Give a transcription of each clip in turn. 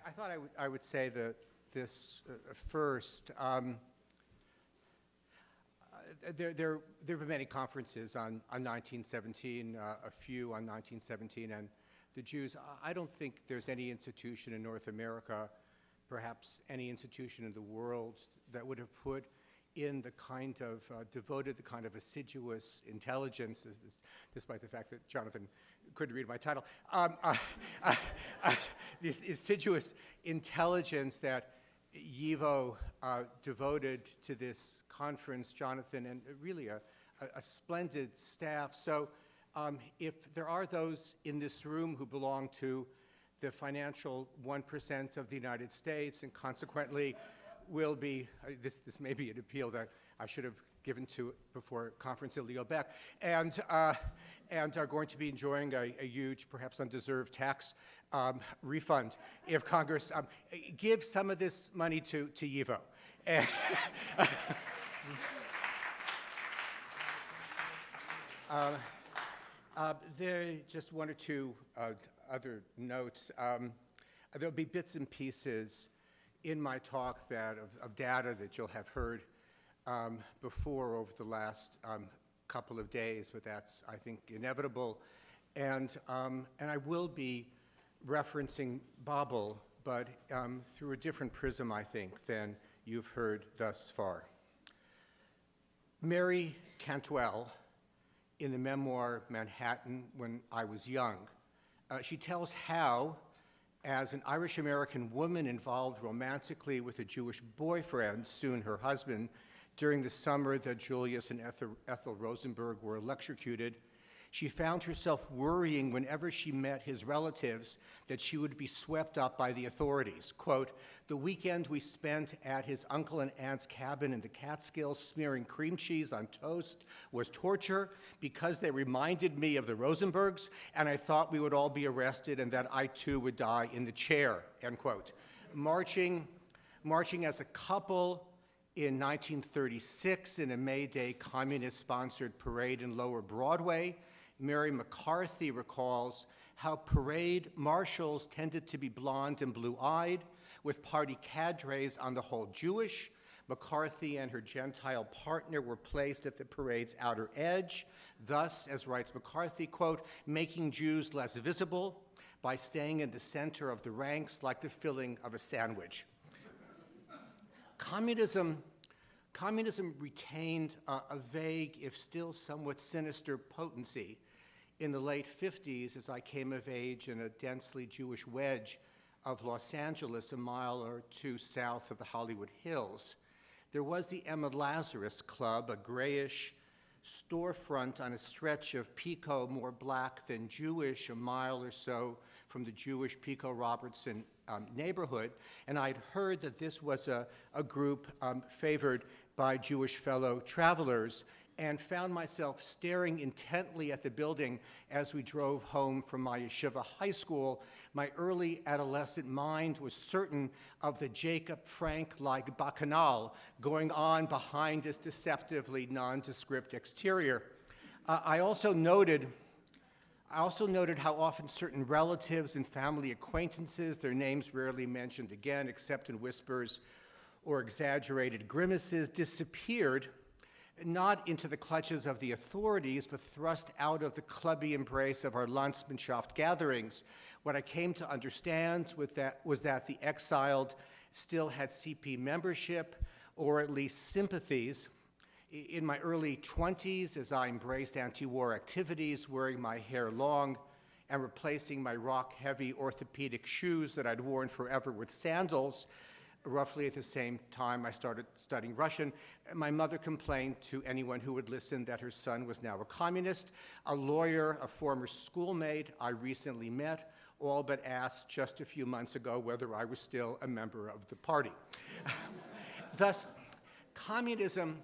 I thought I would say that this first. There have been many conferences on 1917, a few on 1917 and the Jews. I don't think there's any institution in North America, perhaps any institution in the world, that would have put in the kind of, devoted the kind of assiduous intelligence, despite the fact that Jonathan couldn't read my title, this assiduous intelligence that YIVO devoted to this conference, Jonathan, and really a splendid staff. So if there are those in this room who belong to the financial 1% of the United States and consequently will be, this may be an appeal that I should have given to before conference at Leo Beck, and are going to be enjoying a huge, perhaps undeserved tax refund if Congress give some of this money to YIVO. There are just one or two other notes. There'll be bits and pieces in my talk that of data that you'll have heard before over the last couple of days, but that's, I think, inevitable. And I will be referencing Babel, but through a different prism, I think, than you've heard thus far. Mary Cantwell, in the memoir Manhattan When I Was Young, she tells how, as an Irish-American woman involved romantically with a Jewish boyfriend, soon her husband, during the summer that Julius and Ethel Rosenberg were electrocuted, she found herself worrying whenever she met his relatives that she would be swept up by the authorities. Quote, "The weekend we spent at his uncle and aunt's cabin in the Catskills smearing cream cheese on toast was torture because they reminded me of the Rosenbergs, and I thought we would all be arrested and that I too would die in the chair," end quote. Marching as a couple in 1936 in a May Day communist-sponsored parade in Lower Broadway, Mary McCarthy recalls how parade marshals tended to be blonde and blue-eyed, with party cadres on the whole Jewish. McCarthy and her Gentile partner were placed at the parade's outer edge, thus, as writes McCarthy, quote, "making Jews less visible by staying in the center of the ranks like the filling of a sandwich." Communism retained a vague, if still somewhat sinister, potency in the late 50s as I came of age in a densely Jewish wedge of Los Angeles, a mile or two south of the Hollywood Hills. There was the Emma Lazarus Club, a grayish storefront on a stretch of Pico more black than Jewish, a mile or so from the Jewish Pico Robertson neighborhood, and I'd heard that this was a group favored by Jewish fellow travelers, and found myself staring intently at the building as we drove home from my yeshiva high school. My early adolescent mind was certain of the Jacob Frank-like bacchanal going on behind this deceptively nondescript exterior. I also noted how often certain relatives and family acquaintances, their names rarely mentioned again except in whispers or exaggerated grimaces, disappeared, not into the clutches of the authorities, but thrust out of the clubby embrace of our Landsmannschaft gatherings. What I came to understand was that the exiled still had CP membership, or at least sympathies. In my early 20s, as I embraced anti-war activities, wearing my hair long and replacing my rock-heavy orthopedic shoes that I'd worn forever with sandals, roughly at the same time I started studying Russian, my mother complained to anyone who would listen that her son was now a communist. A lawyer, a former schoolmate I recently met, all but asked just a few months ago whether I was still a member of the party. Thus, communism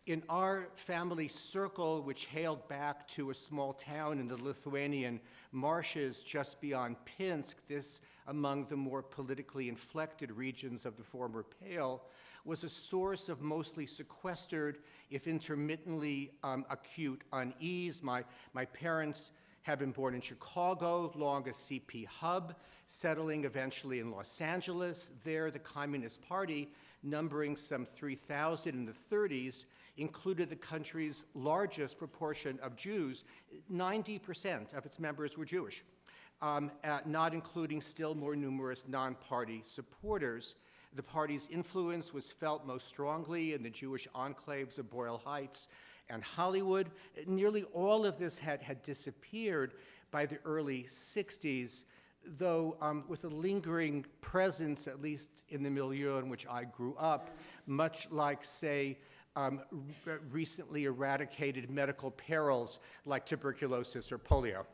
in our family circle, which hailed back to a small town in the Lithuanian marshes just beyond Pinsk, this among the more politically inflected regions of the former Pale, was a source of mostly sequestered, if intermittently acute unease. My parents had been born in Chicago, long a CP hub, settling eventually in Los Angeles. There, the Communist Party, numbering some 3,000 in the 30s, included the country's largest proportion of Jews. 90% of its members were Jewish, not including still more numerous non-party supporters. The party's influence was felt most strongly in the Jewish enclaves of Boyle Heights and Hollywood. Nearly all of this had disappeared by the early 60s, though with a lingering presence, at least in the milieu in which I grew up, much like, say, recently eradicated medical perils like tuberculosis or polio.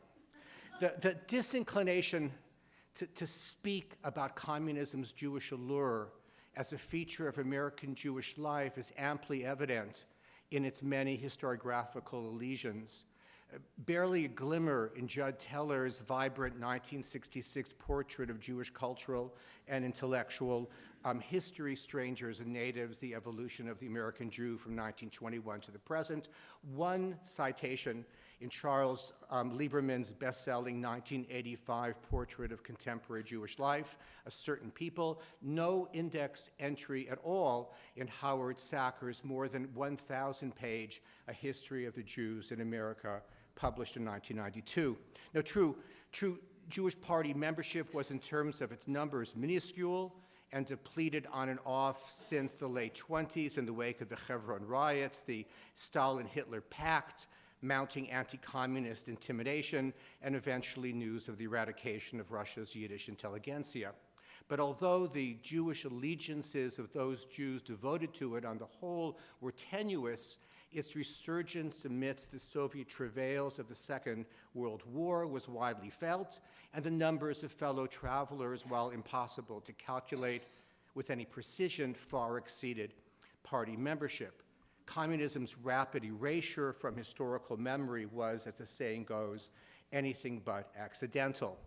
The disinclination to speak about communism's Jewish allure as a feature of American Jewish life is amply evident in its many historiographical elisions. Barely a glimmer in Judd Teller's vibrant 1966 portrait of Jewish cultural and intellectual history, strangers and natives, the evolution of the American Jew from 1921 to the present. One citation in Charles Lieberman's best-selling 1985 portrait of contemporary Jewish life, A Certain People. No index entry at all in Howard Sacker's more than 1,000-page A History of the Jews in America, published in 1992. Now, true Jewish Party membership was, in terms of its numbers, minuscule and depleted on and off since the late 20s in the wake of the Hebron riots, the Stalin-Hitler pact, mounting anti-communist intimidation, and eventually news of the eradication of Russia's Yiddish intelligentsia. But although the Jewish allegiances of those Jews devoted to it on the whole were tenuous, its resurgence amidst the Soviet travails of the Second World War was widely felt, and the numbers of fellow travelers, while impossible to calculate with any precision, far exceeded party membership. Communism's rapid erasure from historical memory was, as the saying goes, anything but accidental.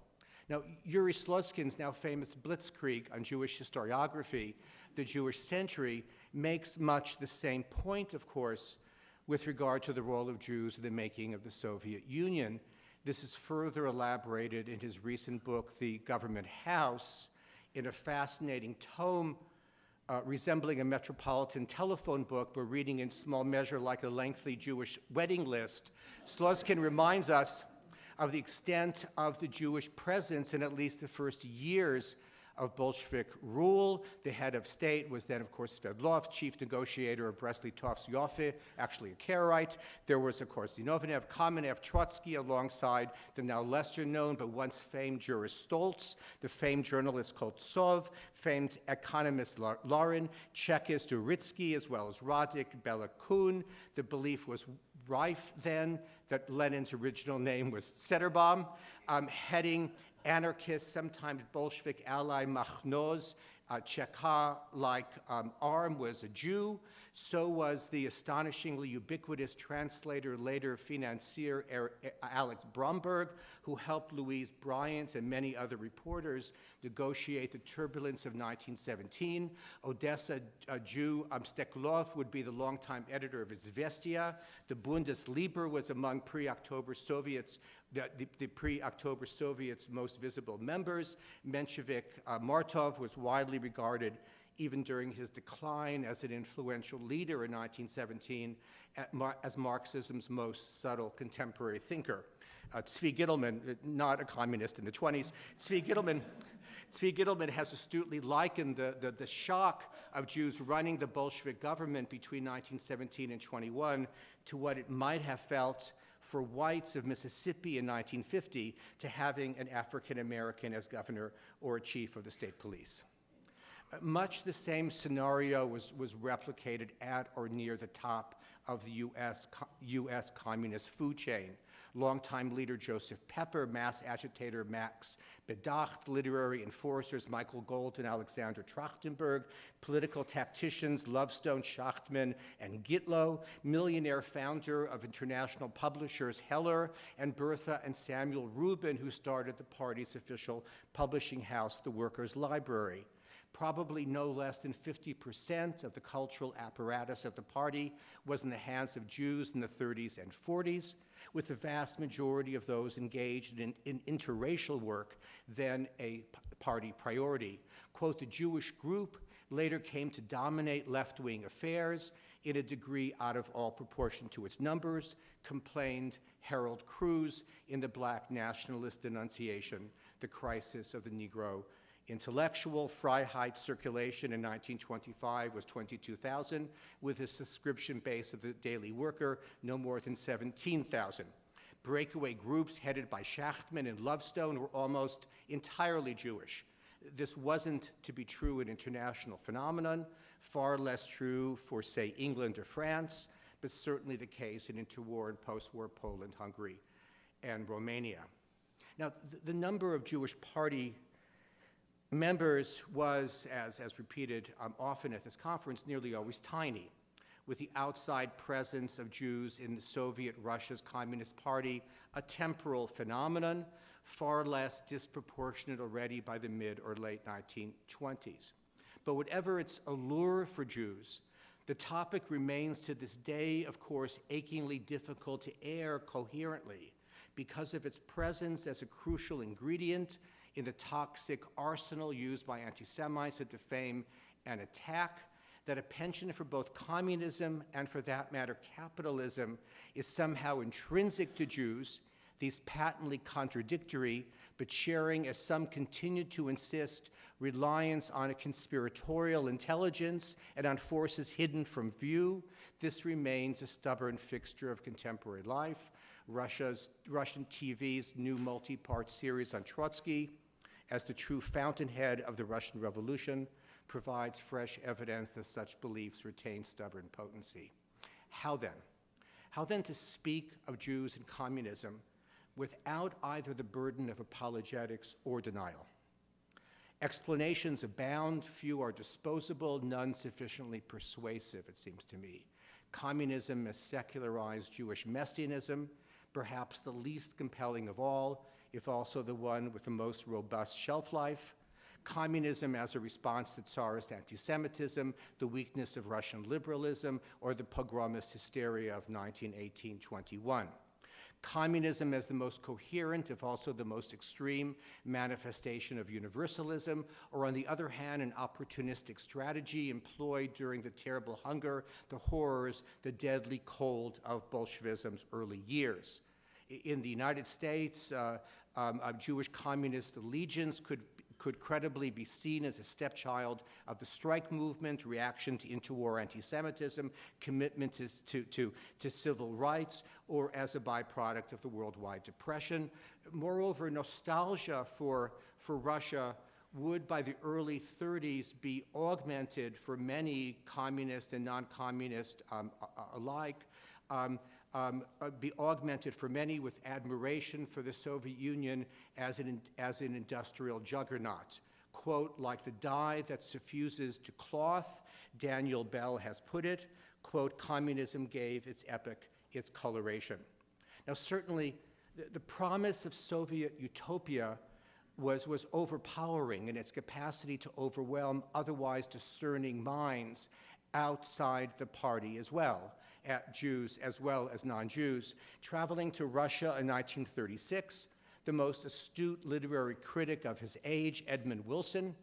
Now, Yuri Sloskin's now famous blitzkrieg on Jewish historiography, The Jewish Century, makes much the same point, of course, with regard to the role of Jews in the making of the Soviet Union. This is further elaborated in his recent book, The Government House, in a fascinating tome resembling a metropolitan telephone book, but reading in small measure like a lengthy Jewish wedding list. Sloskin reminds us of the extent of the Jewish presence in at least the first years of Bolshevik rule. The head of state was then, of course, Sverdlov, chief negotiator of Brest-Litovsk Yoffe, actually a Karaite. There was, of course, Zinoviev, Kamenev, Trotsky, alongside the now lesser-known but once famed jurist Stoltz, the famed journalist Koltsov, famed economist Larin, Chekist Uritsky, as well as Radik, Bela Kun. The belief was rife then that Lenin's original name was Zetterbaum, heading anarchist, sometimes Bolshevik ally Makhno's Chekha-like arm was a Jew. So was the astonishingly ubiquitous translator, later financier Alex Bromberg, who helped Louise Bryant and many other reporters negotiate the turbulence of 1917. Odessa Jew Steklov would be the longtime editor of Izvestia. The Bundesliebe was among pre-October Soviets, the pre-October Soviets' most visible members. Menshevik Martov was widely regarded even during his decline as an influential leader in 1917, as Marxism's most subtle contemporary thinker. Tzvi Gittelman, not a communist in the 20s, Tzvi Gittelman has astutely likened the shock of Jews running the Bolshevik government between 1917 and 21 to what it might have felt for whites of Mississippi in 1950 to having an African American as governor or a chief of the state police. Much the same scenario was replicated at or near the top of the U.S. communist food chain. Longtime leader Joseph Pepper, mass agitator Max Bedacht, literary enforcers Michael Gold and Alexander Trachtenberg, political tacticians Lovestone, Schachtman, and Gitlow, millionaire founder of international publishers Heller, and Bertha and Samuel Rubin, who started the party's official publishing house, the Workers' Library. Probably no less than 50% of the cultural apparatus of the party was in the hands of Jews in the 30s and 40s, with the vast majority of those engaged in interracial work then a party priority. Quote, the Jewish group later came to dominate left-wing affairs in a degree out of all proportion to its numbers, complained Harold Cruz in the Black nationalist denunciation, The Crisis of the Negro Intellectual. Freiheit circulation in 1925 was 22,000, with a subscription base of the Daily Worker no more than 17,000. Breakaway groups headed by Schachtman and Lovestone were almost entirely Jewish. This wasn't to be true an international phenomenon, far less true for, say, England or France, but certainly the case in interwar and post-war Poland, Hungary, and Romania. Now, the number of Jewish party members was, as repeated often at this conference, nearly always tiny, with the outside presence of Jews in the Soviet Russia's Communist Party a temporal phenomenon, far less disproportionate already by the mid or late 1920s. But whatever its allure for Jews, the topic remains to this day, of course, achingly difficult to air coherently because of its presence as a crucial ingredient in the toxic arsenal used by anti-Semites to defame and attack, that a penchant for both communism and, for that matter, capitalism is somehow intrinsic to Jews, these patently contradictory, but sharing, as some continue to insist, reliance on a conspiratorial intelligence and on forces hidden from view. This remains a stubborn fixture of contemporary life. Russian TV's new multi-part series on Trotsky, as the true fountainhead of the Russian Revolution, provides fresh evidence that such beliefs retain stubborn potency. How then? How then to speak of Jews and communism without either the burden of apologetics or denial? Explanations abound, few are disposable, none sufficiently persuasive, it seems to me. Communism as secularized Jewish messianism, perhaps the least compelling of all, if also the one with the most robust shelf life. Communism as a response to Tsarist anti-Semitism, the weakness of Russian liberalism, or the pogromist hysteria of 1918-21. Communism as the most coherent, if also the most extreme, manifestation of universalism, or on the other hand, an opportunistic strategy employed during the terrible hunger, the horrors, the deadly cold of Bolshevism's early years. In the United States, Jewish communist allegiance could credibly be seen as a stepchild of the strike movement, reaction to interwar anti-Semitism, commitment to civil rights, or as a byproduct of the worldwide depression. Moreover, nostalgia for Russia would, by the early 30s, be augmented for many communist and non-communist alike, be augmented for many with admiration for the Soviet Union as an industrial juggernaut. Quote, like the dye that suffuses to cloth, Daniel Bell has put it, quote, communism gave its epoch its coloration. Now, certainly, the promise of Soviet utopia was overpowering in its capacity to overwhelm otherwise discerning minds outside the party as well. Jews as well as non-Jews. Traveling to Russia in 1936, the most astute literary critic of his age, Edmund Wilson,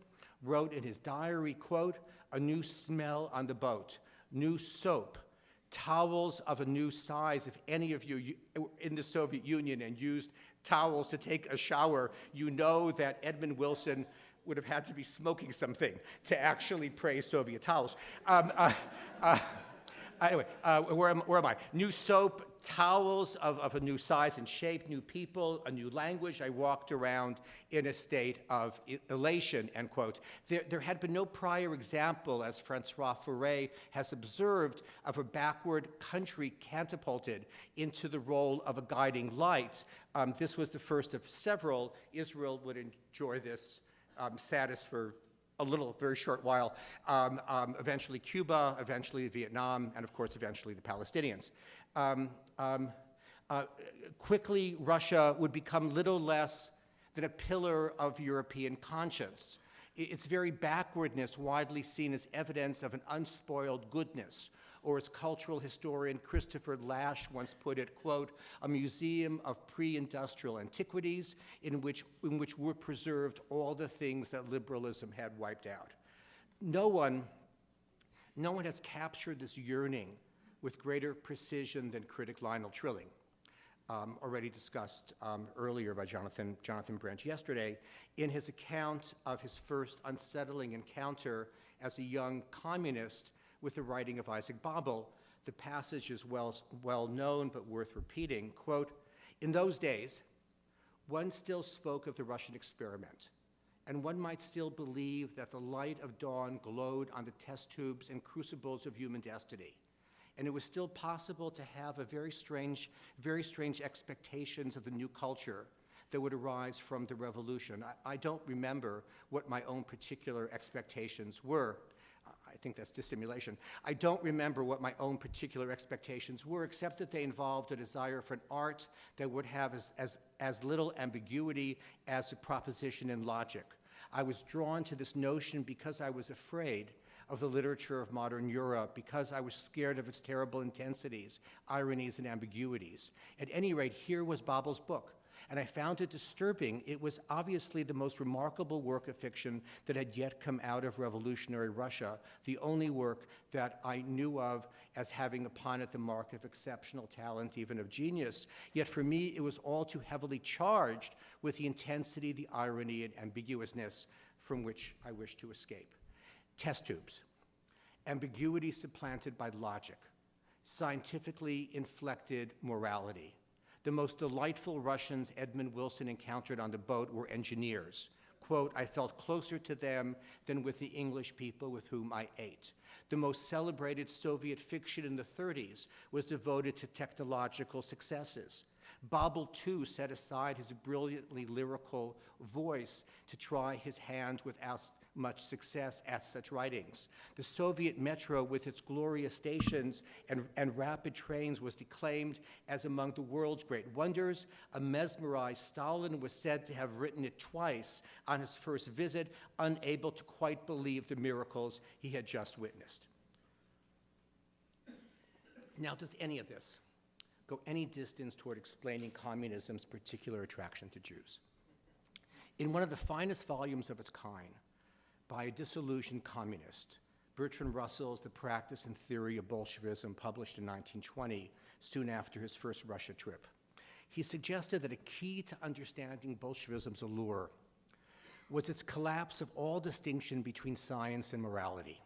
wrote in his diary, quote, a new smell on the boat, new soap, towels of a new size. If any of you were in the Soviet Union and used towels to take a shower, you know that Edmund Wilson would have had to be smoking something to actually praise Soviet towels. Anyway, where am I? New soap, towels of a new size and shape, new people, a new language. I walked around in a state of elation, end quote. There had been no prior example, as Francois Furet has observed, of a backward country catapulted into the role of a guiding light. This was the first of several. Israel would enjoy this status for a very short while, eventually Cuba, eventually Vietnam, and of course eventually the Palestinians. Quickly, Russia would become little less than a pillar of European conscience. its very backwardness widely seen as evidence of an unspoiled goodness, or as cultural historian Christopher Lasch once put it, quote, a museum of pre-industrial antiquities in which were preserved all the things that liberalism had wiped out. No one has captured this yearning with greater precision than critic Lionel Trilling, already discussed earlier by Jonathan Branch yesterday, in his account of his first unsettling encounter as a young communist with the writing of Isaac Babel. The passage is well known but worth repeating. Quote, in those days, one still spoke of the Russian experiment, and one might still believe that the light of dawn glowed on the test tubes and crucibles of human destiny. And it was still possible to have a very strange expectations of the new culture that would arise from the revolution. I don't remember what my own particular expectations were. I think that's dissimulation. I don't remember what my own particular expectations were, except that they involved a desire for an art that would have as little ambiguity as a proposition in logic. I was drawn to this notion because I was afraid of the literature of modern Europe, because I was scared of its terrible intensities, ironies, and ambiguities. At any rate, here was Babel's book, and I found it disturbing. It was obviously the most remarkable work of fiction that had yet come out of revolutionary Russia, the only work that I knew of as having upon it the mark of exceptional talent, even of genius. Yet for me, it was all too heavily charged with the intensity, the irony, and ambiguousness from which I wished to escape. Test tubes, ambiguity supplanted by logic, scientifically inflected morality. The most delightful Russians Edmund Wilson encountered on the boat were engineers. Quote, I felt closer to them than with the English people with whom I ate. The most celebrated Soviet fiction in the 30s was devoted to technological successes. Babel, too, set aside his brilliantly lyrical voice to try his hand without much success at such writings. The Soviet metro, with its glorious stations and rapid trains, was declaimed as among the world's great wonders. A mesmerized Stalin was said to have written it twice on his first visit, unable to quite believe the miracles he had just witnessed. Now, does any of this go any distance toward explaining communism's particular attraction to Jews? In one of the finest volumes of its kind, by a disillusioned communist, Bertrand Russell's The Practice and Theory of Bolshevism, published in 1920, soon after his first Russia trip, he suggested that a key to understanding Bolshevism's allure was its collapse of all distinction between science and morality.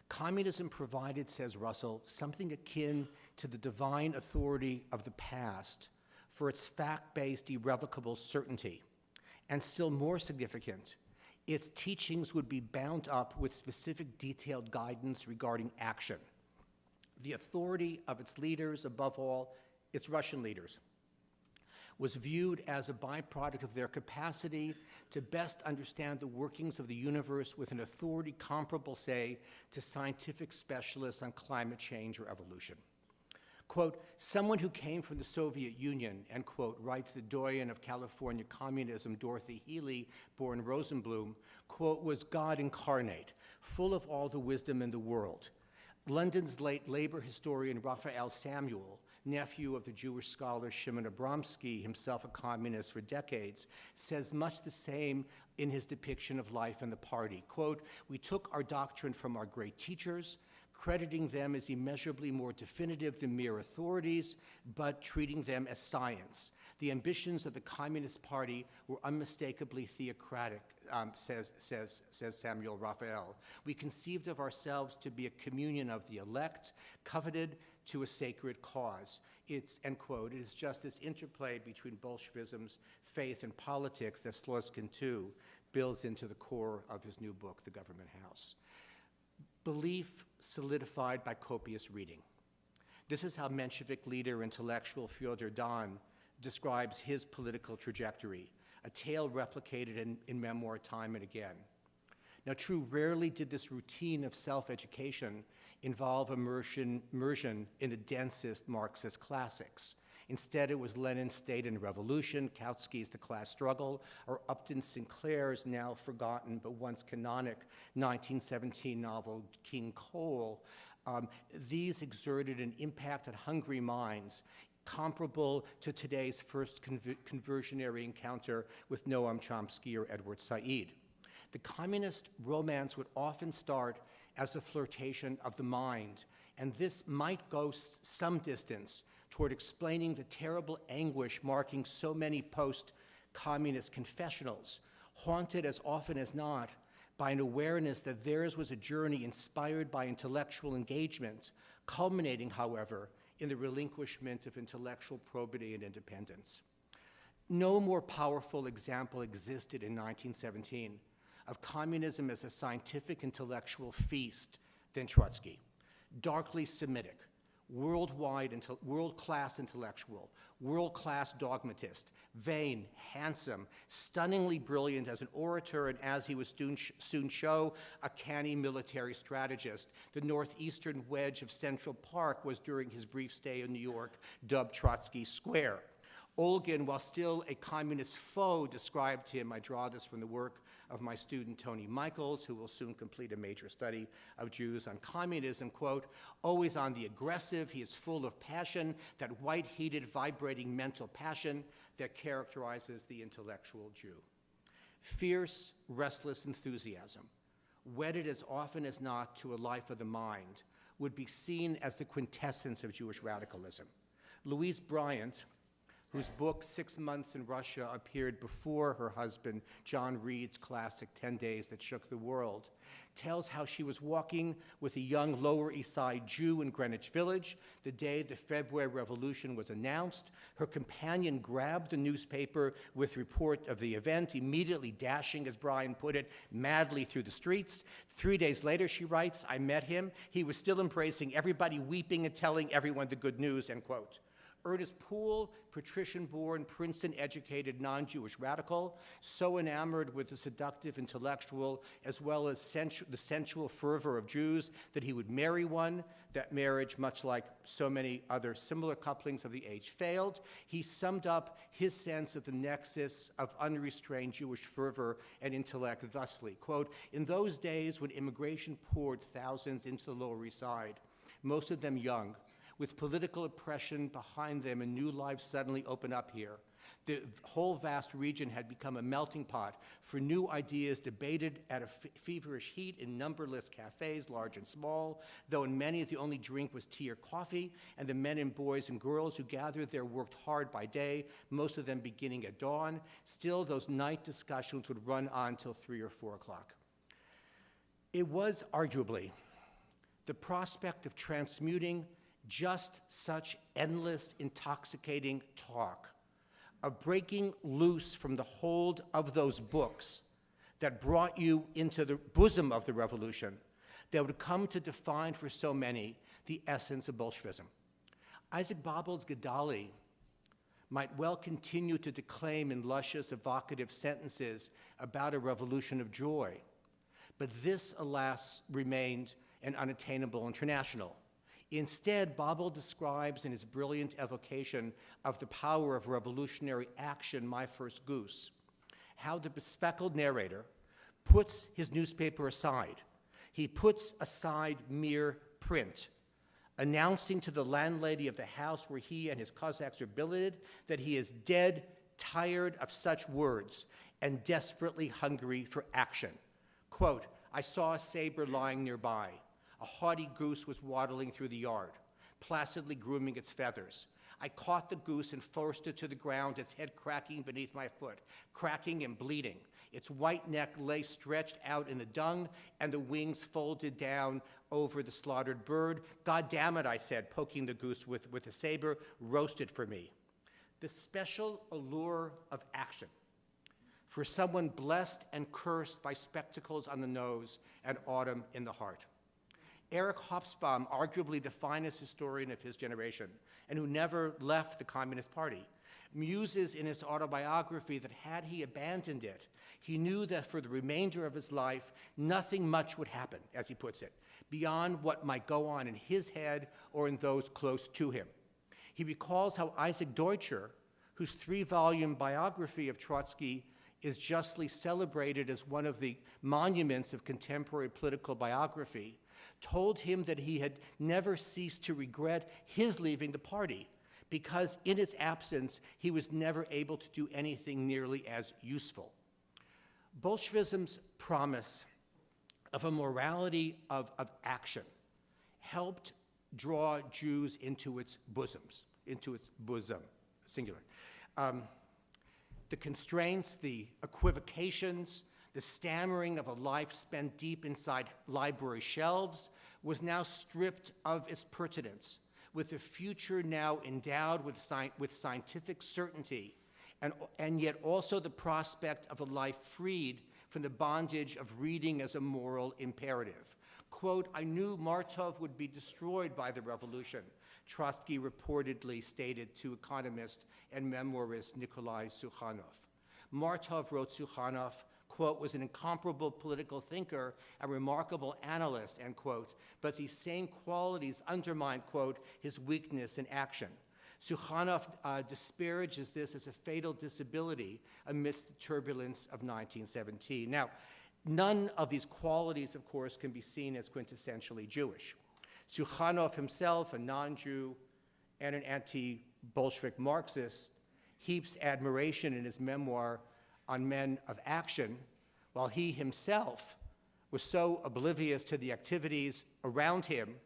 Communism provided, says Russell, something akin to the divine authority of the past for its fact-based irrevocable certainty, and still more significant, its teachings would be bound up with specific detailed guidance regarding action. The authority of its leaders, above all, its Russian leaders, was viewed as a byproduct of their capacity to best understand the workings of the universe with an authority comparable, say, to scientific specialists on climate change or evolution. Quote, someone who came from the Soviet Union, end quote, writes the doyen of California communism, Dorothy Healy, born Rosenblum, quote, was God incarnate, full of all the wisdom in the world. London's late labor historian Raphael Samuel, nephew of the Jewish scholar Shimon Abramsky, himself a communist for decades, says much the same in his depiction of life in the party. Quote, we took our doctrine from our great teachers, crediting them as immeasurably more definitive than mere authorities, but treating them as science. The ambitions of the Communist Party were unmistakably theocratic, says Samuel Raphael. We conceived of ourselves to be a communion of the elect, coveted to a sacred cause. It's, end quote, it is just this interplay between Bolshevism's faith and politics that Sloskin, too, builds into the core of his new book, The Government House. Belief solidified by copious reading. This is how Menshevik leader, intellectual Fyodor Dan describes his political trajectory, a tale replicated in memoir time and again. Now, true, rarely did this routine of self-education involve immersion in the densest Marxist classics. Instead, it was Lenin's State and Revolution, Kautsky's The Class Struggle, or Upton Sinclair's now forgotten but once canonic 1917 novel, King Cole. These exerted an impact on hungry minds comparable to today's first conversionary encounter with Noam Chomsky or Edward Said. The communist romance would often start as a flirtation of the mind, and this might go some distance toward explaining the terrible anguish marking so many post-communist confessionals, haunted as often as not by an awareness that theirs was a journey inspired by intellectual engagement, culminating, however, in the relinquishment of intellectual probity and independence. No more powerful example existed in 1917 of communism as a scientific intellectual feast than Trotsky. Darkly Semitic, world-class intellectual, world-class dogmatist, vain, handsome, stunningly brilliant as an orator, and as he would soon show, a canny military strategist. The northeastern wedge of Central Park was, during his brief stay in New York, dubbed Trotsky Square. Olgin, while still a communist foe, described him, I draw this from the work of my student Tony Michaels, who will soon complete a major study of Jews on communism, quote, always on the aggressive, he is full of passion, that white-heated, vibrating mental passion that characterizes the intellectual Jew. Fierce, restless enthusiasm, wedded as often as not to a life of the mind, would be seen as the quintessence of Jewish radicalism. Louise Bryant, whose book 6 Months in Russia appeared before her husband John Reed's classic 10 Days That Shook the World, tells how she was walking with a young Lower East Side Jew in Greenwich Village the day the February Revolution was announced. Her companion grabbed the newspaper with report of the event, immediately dashing, as Brian put it, madly through the streets. 3 days later, she writes, I met him. He was still embracing everybody, weeping and telling everyone the good news, end quote. Ernest Poole, patrician-born, Princeton-educated, non-Jewish radical, so enamored with the seductive intellectual as well as the sensual fervor of Jews that he would marry one. That marriage, much like so many other similar couplings of the age, failed. He summed up his sense of the nexus of unrestrained Jewish fervor and intellect thusly, quote, in those days when immigration poured thousands into the Lower East Side, most of them young, with political oppression behind them and new lives suddenly open up here. The whole vast region had become a melting pot for new ideas debated at a feverish heat in numberless cafes, large and small, though in many the only drink was tea or coffee, and the men and boys and girls who gathered there worked hard by day, most of them beginning at dawn. Still, those night discussions would run on till 3 or 4 o'clock. It was arguably the prospect of transmuting just such endless, intoxicating talk, of breaking loose from the hold of those books that brought you into the bosom of the revolution, that would come to define for so many the essence of Bolshevism. Isaac Babel's Gedali might well continue to declaim in luscious, evocative sentences about a revolution of joy, but this, alas, remained an unattainable international. Instead, Babel describes in his brilliant evocation of the power of revolutionary action, My First Goose, how the bespectacled narrator puts his newspaper aside. He puts aside mere print, announcing to the landlady of the house where he and his Cossacks are billeted that he is dead tired of such words and desperately hungry for action. Quote, I saw a saber lying nearby. A haughty goose was waddling through the yard, placidly grooming its feathers. I caught the goose and forced it to the ground, its head cracking beneath my foot, cracking and bleeding. Its white neck lay stretched out in the dung, and the wings folded down over the slaughtered bird. God damn it, I said, poking the goose with a saber, roast it for me. The special allure of action for someone blessed and cursed by spectacles on the nose and autumn in the heart. Eric Hobsbawm, arguably the finest historian of his generation, and who never left the Communist Party, muses in his autobiography that had he abandoned it, he knew that for the remainder of his life, nothing much would happen, as he puts it, beyond what might go on in his head or in those close to him. He recalls how Isaac Deutscher, whose 3-volume biography of Trotsky is justly celebrated as one of the monuments of contemporary political biography, told him that he had never ceased to regret his leaving the party because in its absence, he was never able to do anything nearly as useful. Bolshevism's promise of a morality of action helped draw Jews into its bosom, singular. The constraints, the equivocations, the stammering of a life spent deep inside library shelves was now stripped of its pertinence, with the future now endowed with scientific certainty, and yet also the prospect of a life freed from the bondage of reading as a moral imperative. Quote, "I knew Martov would be destroyed by the revolution," Trotsky reportedly stated to economist and memoirist Nikolai Sukhanov. Martov, wrote Sukhanov, quote, "was an incomparable political thinker, a remarkable analyst," end quote, but these same qualities undermine, quote, "his weakness in action." Sukhanov disparages this as a fatal disability amidst the turbulence of 1917. Now, none of these qualities, of course, can be seen as quintessentially Jewish. Sukhanov himself, a non-Jew and an anti-Bolshevik Marxist, heaps admiration in his memoir on men of action, while he himself was so oblivious to the activities around him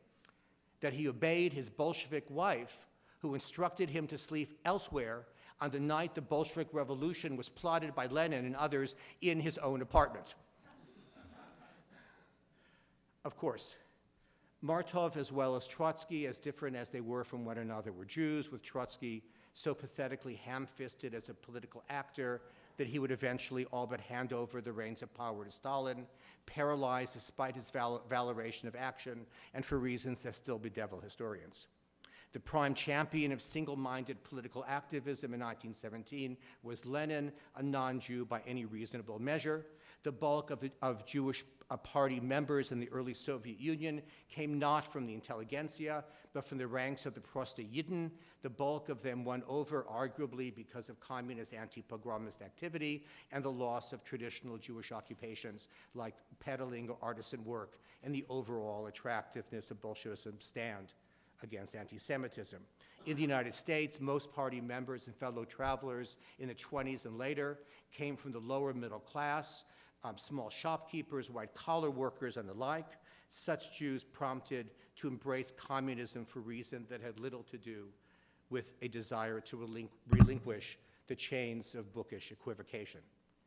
that he obeyed his Bolshevik wife, who instructed him to sleep elsewhere on the night the Bolshevik Revolution was plotted by Lenin and others in his own apartment. Of course, Martov, as well as Trotsky, as different as they were from one another, were Jews, with Trotsky so pathetically ham-fisted as a political actor that he would eventually all but hand over the reins of power to Stalin, paralyzed despite his valoration of action, and for reasons that still bedevil historians. The prime champion of single-minded political activism in 1917 was Lenin, a non-Jew by any reasonable measure. The bulk of Jewish party members in the early Soviet Union came not from the intelligentsia, but from the ranks of the Proste Yidden. The bulk of them won over, arguably because of communist anti-pogromist activity and the loss of traditional Jewish occupations like peddling or artisan work, and the overall attractiveness of Bolshevism's stand against anti-Semitism. In the United States, most party members and fellow travelers in the 20s and later came from the lower middle class, small shopkeepers, white-collar workers, and the like. Such Jews prompted to embrace communism for reasons that had little to do with a desire to relinquish the chains of bookish equivocation.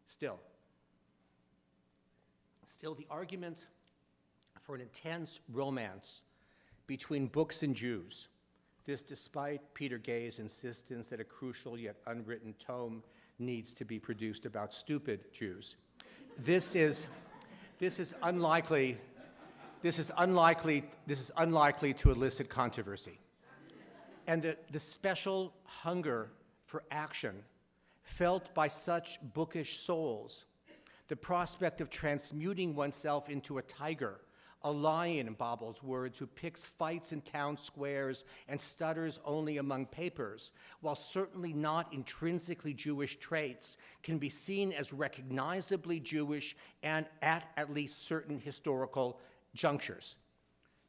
Still, the argument for an intense romance between books and Jews, this despite Peter Gay's insistence that a crucial yet unwritten tome needs to be produced about stupid Jews. This is unlikely to elicit controversy. And the special hunger for action felt by such bookish souls, the prospect of transmuting oneself into a tiger, a lion, in Babel's words, who picks fights in town squares and stutters only among papers, while certainly not intrinsically Jewish traits, can be seen as recognizably Jewish and at least certain historical junctures.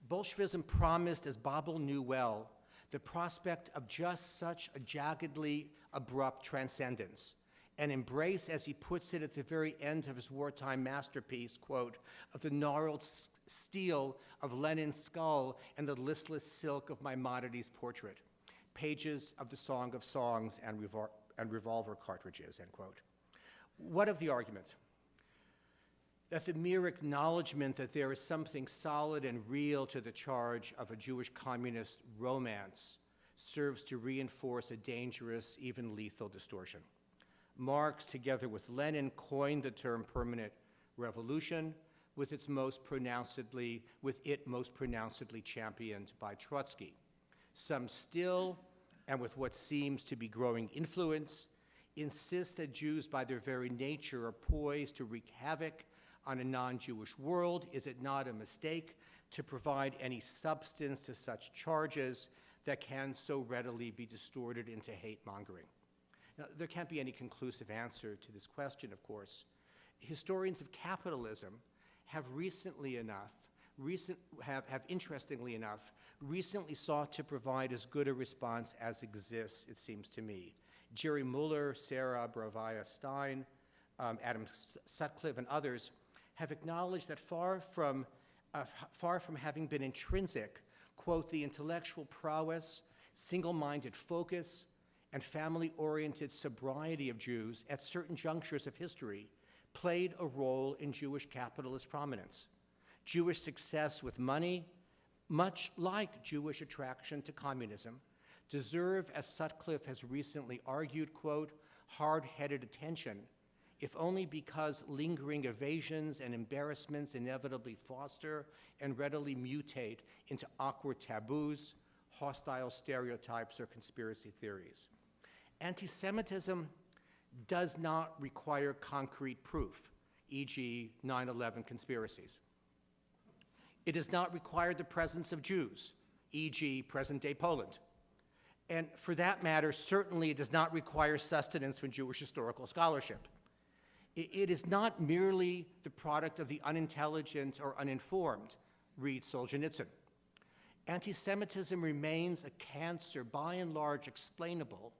Bolshevism promised, as Babel knew well, the prospect of just such a jaggedly abrupt transcendence, an embrace, as he puts it at the very end of his wartime masterpiece, quote, of the gnarled steel of Lenin's skull and the listless silk of Maimonides' portrait, pages of the Song of Songs and revolver cartridges, end quote. What of the argument that the mere acknowledgement that there is something solid and real to the charge of a Jewish communist romance serves to reinforce a dangerous, even lethal distortion? Marx, together with Lenin, coined the term permanent revolution, with it most pronouncedly championed by Trotsky. Some still, and with what seems to be growing influence, insist that Jews by their very nature are poised to wreak havoc on a non-Jewish world. Is it not a mistake to provide any substance to such charges that can so readily be distorted into hate-mongering? Now, there can't be any conclusive answer to this question, of course. Historians of capitalism have interestingly enough, recently sought to provide as good a response as exists, it seems to me. Jerry Muller, Sarah Bravaya Stein, Adam Sutcliffe, and others have acknowledged that far from having been intrinsic, quote, the intellectual prowess, single-minded focus, and family-oriented sobriety of Jews at certain junctures of history played a role in Jewish capitalist prominence. Jewish success with money, much like Jewish attraction to communism, deserve, as Sutcliffe has recently argued, quote, hard-headed attention, if only because lingering evasions and embarrassments inevitably foster and readily mutate into awkward taboos, hostile stereotypes, or conspiracy theories. Anti-Semitism does not require concrete proof, e.g. 9/11 conspiracies. It does not require the presence of Jews, e.g. present-day Poland. And for that matter, certainly it does not require sustenance from Jewish historical scholarship. It is not merely the product of the unintelligent or uninformed, read Solzhenitsyn. Anti-Semitism remains a cancer by and large explainable,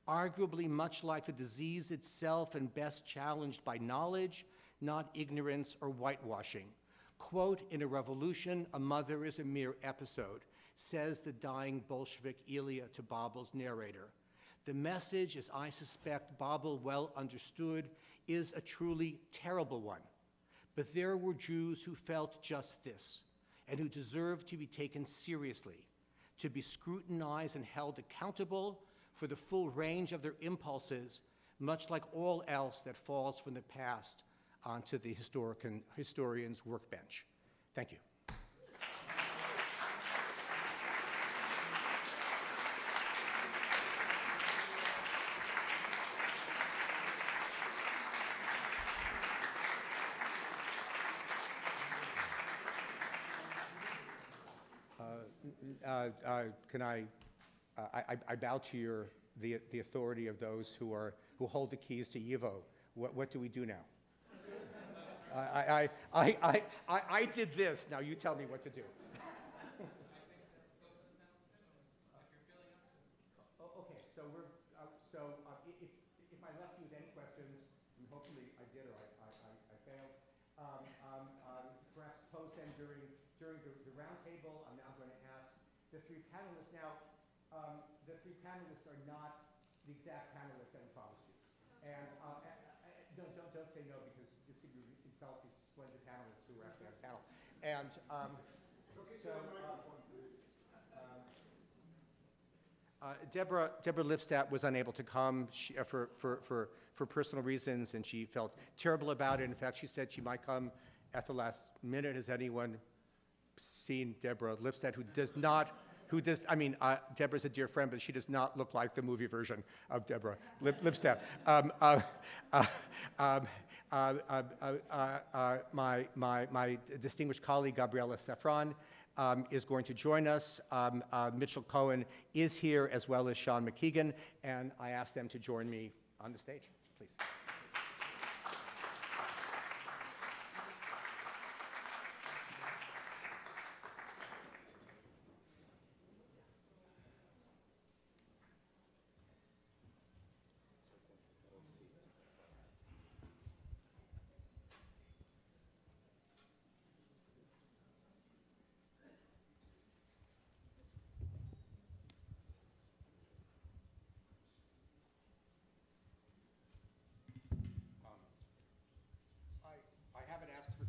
arguably much like the disease itself and best challenged by knowledge, not ignorance or whitewashing. Quote, in A Revolution, a mother is a mere episode, says the dying Bolshevik Ilya to Babel's narrator. The message, as I suspect Babel well understood, is a truly terrible one. But there were Jews who felt just this, and who deserved to be taken seriously, to be scrutinized and held accountable for the full range of their impulses, much like all else that falls from the past onto the historian's workbench. Thank you. Can I bow to the authority of those who hold the keys to YIVO. What do we do now? I did this. Now you tell me what to do. Okay. So if I left you with any questions, and hopefully I did or I failed, perhaps pose them during the roundtable. I'm now going to ask the three panelists. Now, the three panelists are not the exact panelists that we promised you. And don't say no, because this could be insult these splendid panelists who are actually on the panel. And Deborah Lipstadt was unable to come for personal reasons, and she felt terrible about it. In fact, she said she might come at the last minute. Has anyone seen Deborah Lipstadt, Deborah's a dear friend, but she does not look like the movie version of Deborah Lipstadt. My distinguished colleague, Gabriella Safran, is going to join us. Mitchell Cohen is here, as well as Sean McMeekin, and I ask them to join me on the stage, please.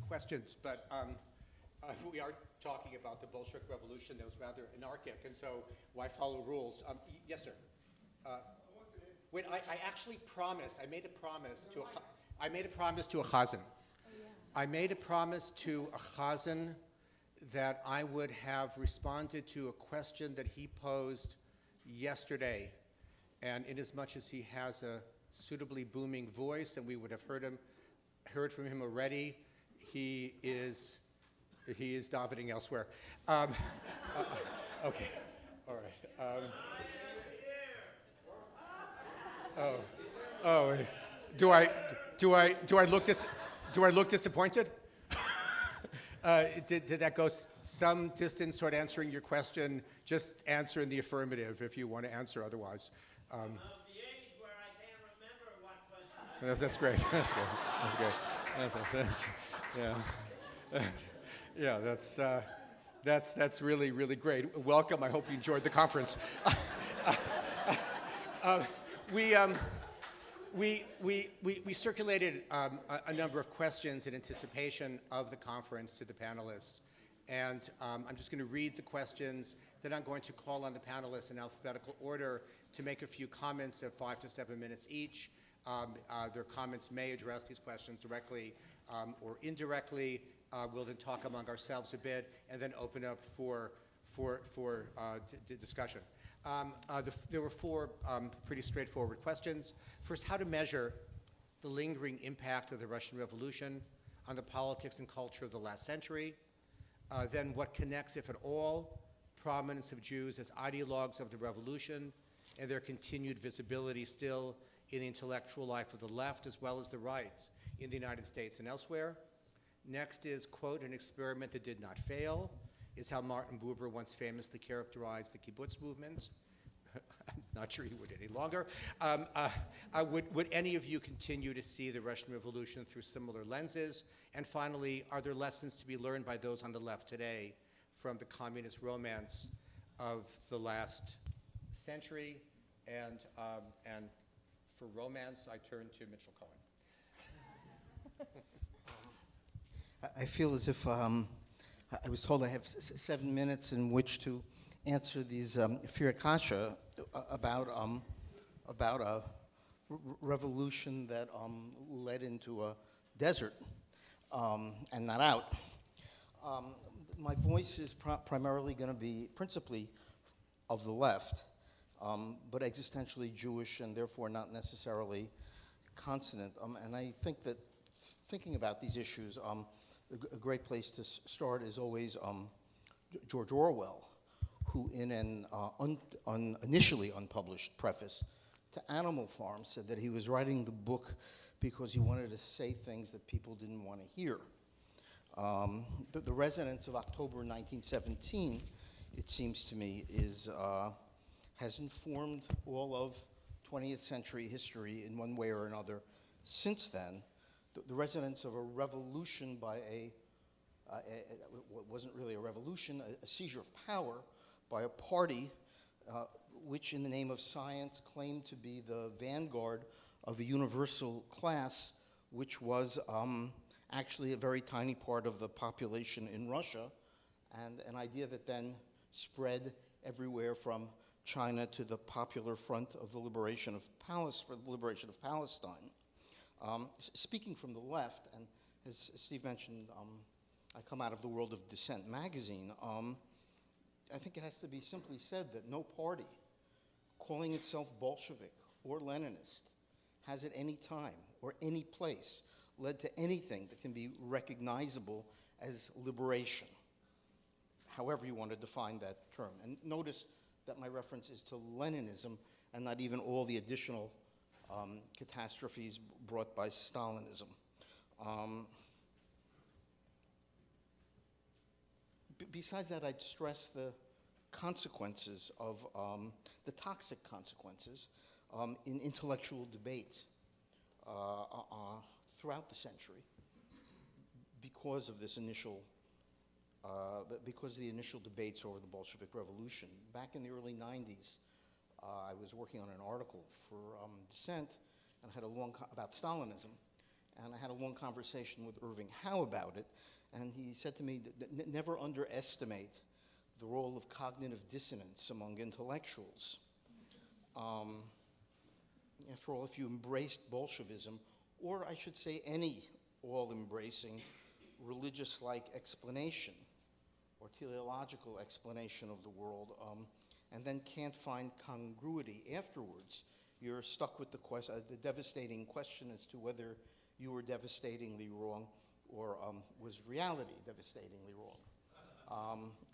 Questions, but we are talking about the Bolshevik Revolution that was rather anarchic, and so why follow rules? Yes, sir. Wait, I actually promised. I made a promise to a chazan. I made a promise to a chazan that I would have responded to a question that he posed yesterday, and inasmuch as he has a suitably booming voice, and we would have heard from him already. He is davening elsewhere. Okay, all right. Oh, do I look disappointed? Did that go some distance toward answering your question? Just answer in the affirmative if you want to answer otherwise. I'm of the age where I can't remember what question. That's great. That's good. That's great. That's really, really great. Welcome. I hope you enjoyed the conference. We circulated a number of questions in anticipation of the conference to the panelists. And I'm just going to read the questions. Then I'm going to call on the panelists in alphabetical order to make a few comments of 5 to 7 minutes each. Their comments may address these questions directly or indirectly. We'll then talk among ourselves a bit and then open up for discussion. There were 4 pretty straightforward questions. First, how to measure the lingering impact of the Russian Revolution on the politics and culture of the last century. Then what connects, if at all, prominence of Jews as ideologues of the revolution and their continued visibility still in the intellectual life of the left as well as the right in the United States and elsewhere. Next is, quote, an experiment that did not fail, is how Martin Buber once famously characterized the kibbutz movement. I'm not sure he would any longer. Would any of you continue to see the Russian Revolution through similar lenses? And finally, are there lessons to be learned by those on the left today from the communist romance of the last century? And for romance, I turn to Mitchell Cohen. I feel as if I was told I have 7 minutes in which to answer these firikasha about a revolution that led into a desert and not out. My voice is primarily going to be principally of the left, but existentially Jewish and therefore not necessarily consonant. And I think that thinking about these issues, a great place to start is always George Orwell, who in an initially unpublished preface to Animal Farm said that he was writing the book because he wanted to say things that people didn't want to hear. The resonance of October 1917, it seems to me, has informed all of 20th century history in one way or another since then. The resonance of a revolution by what wasn't really a revolution, a seizure of power by a party which in the name of science claimed to be the vanguard of a universal class, which was actually a very tiny part of the population in Russia, and an idea that then spread everywhere from China to the Popular Front of the Liberation of Palestine. Speaking from the left, and as Steve mentioned, I come out of the world of Dissent magazine. I think it has to be simply said that no party calling itself Bolshevik or Leninist has at any time or any place led to anything that can be recognizable as liberation, however you want to define that term. And notice that my reference is to Leninism and not even all the additional catastrophes brought by Stalinism. Besides that, I'd stress the consequences of the toxic consequences in intellectual debate throughout the century because of this initial, because of the initial debates over the Bolshevik Revolution. Back in the early 90s, I was working on an article for Dissent, and I had about Stalinism, and I had a long conversation with Irving Howe about it, and he said to me, never underestimate the role of cognitive dissonance among intellectuals. After all, if you embraced Bolshevism, or I should say any all-embracing religious-like explanation or teleological explanation of the world, and then can't find congruity afterwards, you're stuck with the devastating question as to whether you were devastatingly wrong or was reality devastatingly wrong.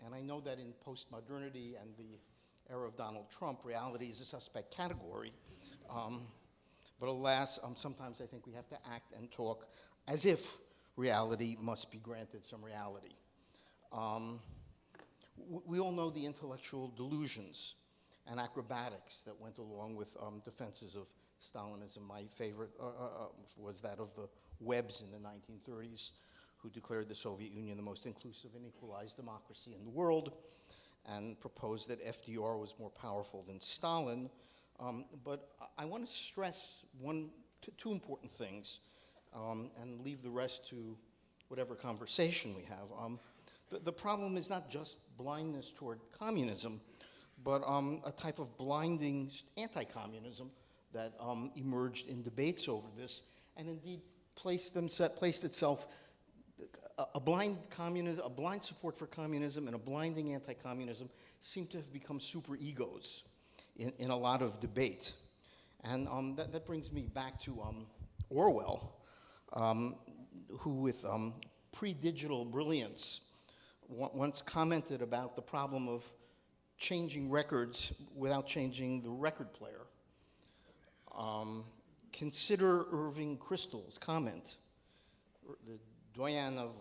And I know that in postmodernity and era of Donald Trump, reality is a suspect category. But alas, sometimes I think we have to act and talk as if reality must be granted some reality. We all know the intellectual delusions and acrobatics that went along with defenses of Stalinism. My favorite was that of the Webbs in the 1930s, who declared the Soviet Union the most inclusive and equalized democracy in the world, and proposed that FDR was more powerful than Stalin. But I want to stress two important things, and leave the rest to whatever conversation we have. The problem is not just blindness toward communism, but a type of blinding anti-communism that emerged in debates over this, and indeed placed itself, a blind support for communism and a blinding anti-communism seem to have become super egos in a lot of debate. And that brings me back to Orwell, who with pre-digital brilliance once commented about the problem of changing records without changing the record player. Consider Irving Kristol's comment, the doyen of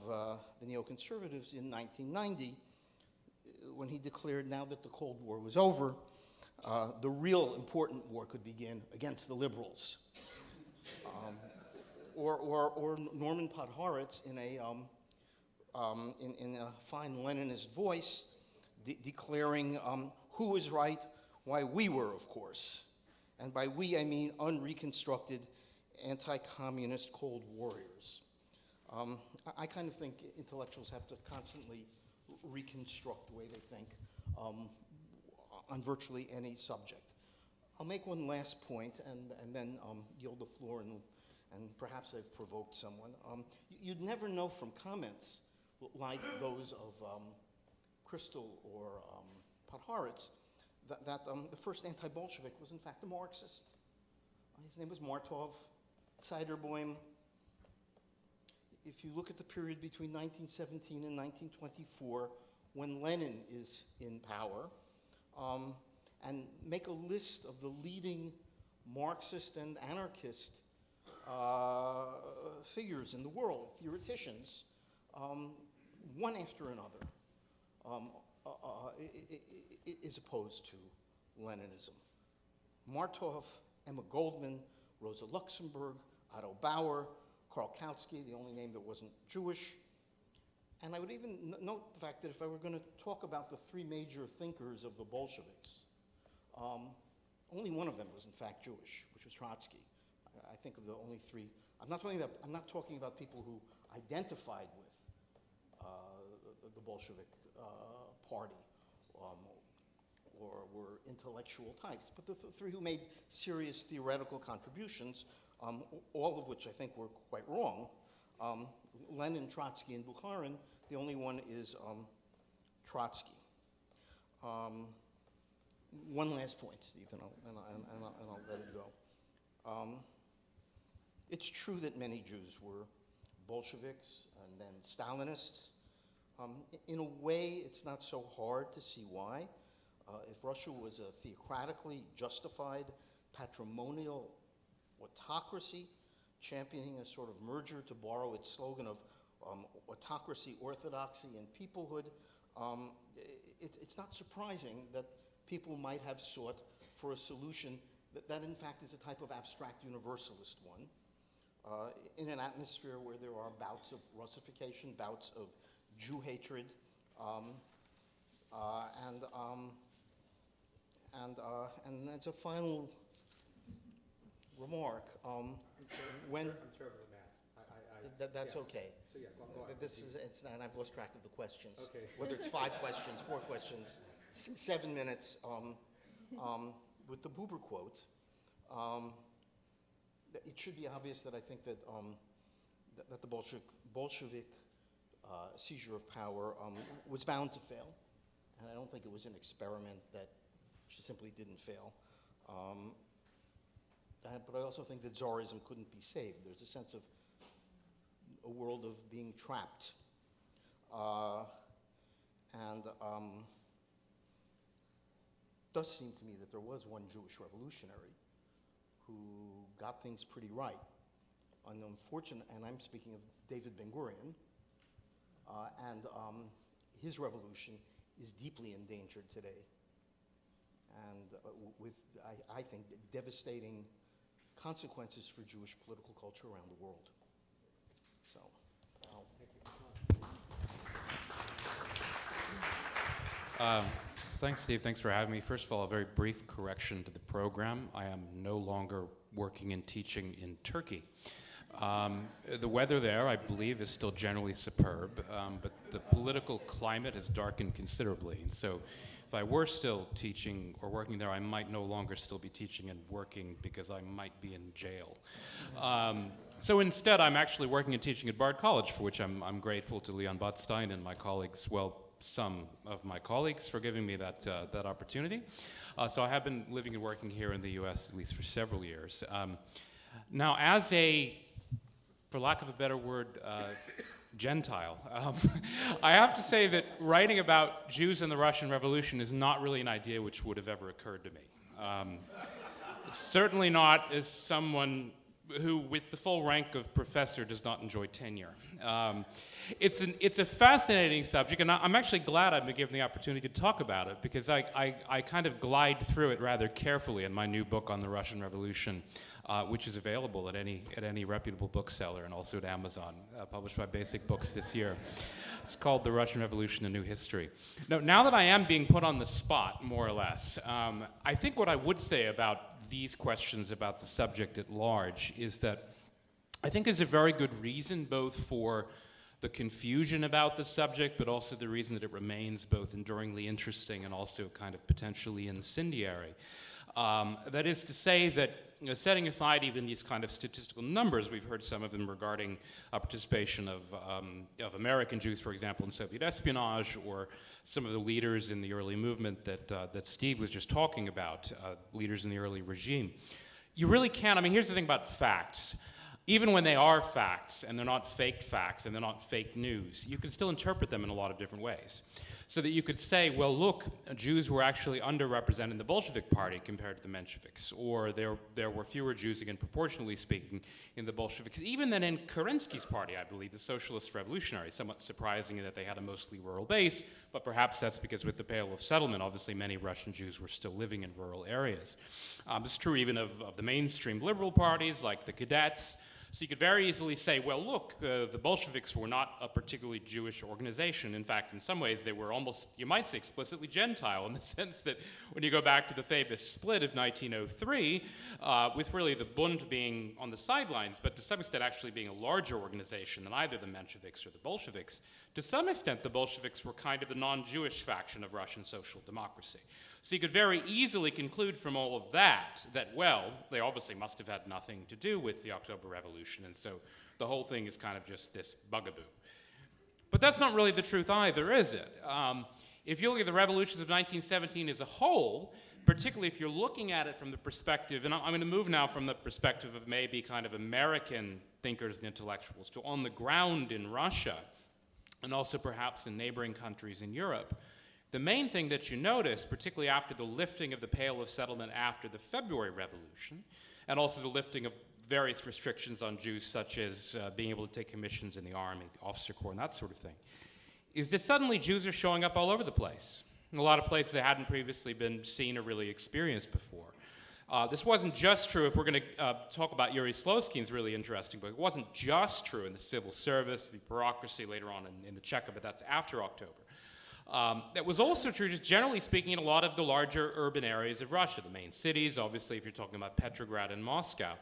the neoconservatives in 1990, when he declared now that the Cold War was over, the real important war could begin against the liberals. Or Norman Podhoretz in a fine Leninist voice, declaring who was right, why we were, of course. And by we, I mean unreconstructed anti-communist Cold Warriors. I kind of think intellectuals have to constantly reconstruct the way they think on virtually any subject. I'll make one last point and then yield the floor, and perhaps I've provoked someone. You'd never know from comments like those of Kristol or Podhoretz that the first anti-Bolshevik was in fact a Marxist. His name was Martov, Zeiderboim. If you look at the period between 1917 and 1924, when Lenin is in power, and make a list of the leading Marxist and anarchist figures in the world, theoreticians, one after another, is opposed to Leninism. Martov, Emma Goldman, Rosa Luxemburg, Otto Bauer, Karl Kautsky, the only name that wasn't Jewish. And I would even note the fact that if I were going to talk about the three major thinkers of the Bolsheviks, only one of them was in fact Jewish, which was Trotsky. I think of the only three. I'm not talking about people who identified with the Bolshevik party or were intellectual types, but the three who made serious theoretical contributions, all of which I think were quite wrong. Lenin, Trotsky, and Bukharin, the only one is Trotsky. One last point, Steve, and I'll let it go. It's true that many Jews were Bolsheviks and then Stalinists. In a way, it's not so hard to see why. If Russia was a theocratically justified patrimonial autocracy, championing a sort of merger, to borrow its slogan of autocracy, orthodoxy, and peoplehood, it's not surprising that people might have sought for a solution that in fact is a type of abstract universalist one, in an atmosphere where there are bouts of Russification, bouts of Jew hatred, and as a final remark, when I'm terrible at math. that's yeah. okay. So yeah, go on. It's not. I've lost track of the questions. Okay. Whether it's 5 questions, 4 questions, 7 minutes. With the Buber quote, it should be obvious that I think that that the Bolshevik seizure of power was bound to fail, and I don't think it was an experiment that simply didn't fail. But I also think that Tsarism couldn't be saved. There's a sense of a world of being trapped. does seem to me that there was one Jewish revolutionary who got things pretty right. And I'm speaking of David Ben-Gurion, and his revolution is deeply endangered today, and with, I think, devastating consequences for Jewish political culture around the world. So, thank you. Thanks, Steve. Thanks for having me. First of all, a very brief correction to the program. I am no longer working and teaching in Turkey. The weather there, I believe, is still generally superb, but the political climate has darkened considerably. And so if I were still teaching or working there, I might no longer still be teaching and working because I might be in jail. So instead, I'm actually working and teaching at Bard College, for which I'm grateful to Leon Botstein and my colleagues, well, some of my colleagues, for giving me that opportunity. So I have been living and working here in the US at least for several years. Now, as a, for lack of a better word, Gentile, I have to say that writing about Jews and the Russian Revolution is not really an idea which would have ever occurred to me. Certainly not as someone who, with the full rank of professor, does not enjoy tenure. It's a fascinating subject, and I'm actually glad I've been given the opportunity to talk about it, because I kind of glide through it rather carefully in my new book on the Russian Revolution, which is available at any reputable bookseller and also at Amazon, published by Basic Books this year. It's called The Russian Revolution, A New History. Now that I am being put on the spot, more or less, I think what I would say about these questions about the subject at large is that I think there's a very good reason both for the confusion about the subject, but also the reason that it remains both enduringly interesting and also kind of potentially incendiary. That is to say that, setting aside even these kind of statistical numbers, we've heard some of them regarding participation of American Jews, for example, in Soviet espionage, or some of the leaders in the early movement that Steve was just talking about, leaders in the early regime. You really can't, I mean, here's the thing about facts. Even when they are facts, and they're not faked facts, and they're not fake news, you can still interpret them in a lot of different ways. So that you could say, well, look, Jews were actually underrepresented in the Bolshevik Party compared to the Mensheviks, or there were fewer Jews, again, proportionally speaking, in the Bolsheviks, even than in Kerensky's party, I believe, the Socialist Revolutionary, somewhat surprising in that they had a mostly rural base, but perhaps that's because with the Pale of Settlement, obviously many Russian Jews were still living in rural areas. It's true even of the mainstream liberal parties, like the Cadets. So you could very easily say, well, look, the Bolsheviks were not a particularly Jewish organization. In fact, in some ways, they were almost, you might say, explicitly Gentile, in the sense that when you go back to the famous split of 1903, with really the Bund being on the sidelines, but to some extent actually being a larger organization than either the Mensheviks or the Bolsheviks, to some extent, the Bolsheviks were kind of the non-Jewish faction of Russian social democracy. So you could very easily conclude from all of that, well, they obviously must have had nothing to do with the October Revolution, and so the whole thing is kind of just this bugaboo. But that's not really the truth either, is it? If you look at the revolutions of 1917 as a whole, particularly if you're looking at it from the perspective, and I'm going to move now from the perspective of maybe kind of American thinkers and intellectuals to on the ground in Russia, and also perhaps in neighboring countries in Europe, the main thing that you notice, particularly after the lifting of the Pale of Settlement after the February Revolution, and also the lifting of various restrictions on Jews, such as being able to take commissions in the army, the officer corps, and that sort of thing, is that suddenly Jews are showing up all over the place. In a lot of places they hadn't previously been seen or really experienced before. This wasn't just true, if we're going to talk about Yuri Sloskin's really interesting book, it wasn't just true in the civil service, the bureaucracy later on in the Cheka, but that's after October. That was also true, just generally speaking, in a lot of the larger urban areas of Russia, the main cities, obviously, if you're talking about Petrograd and Moscow.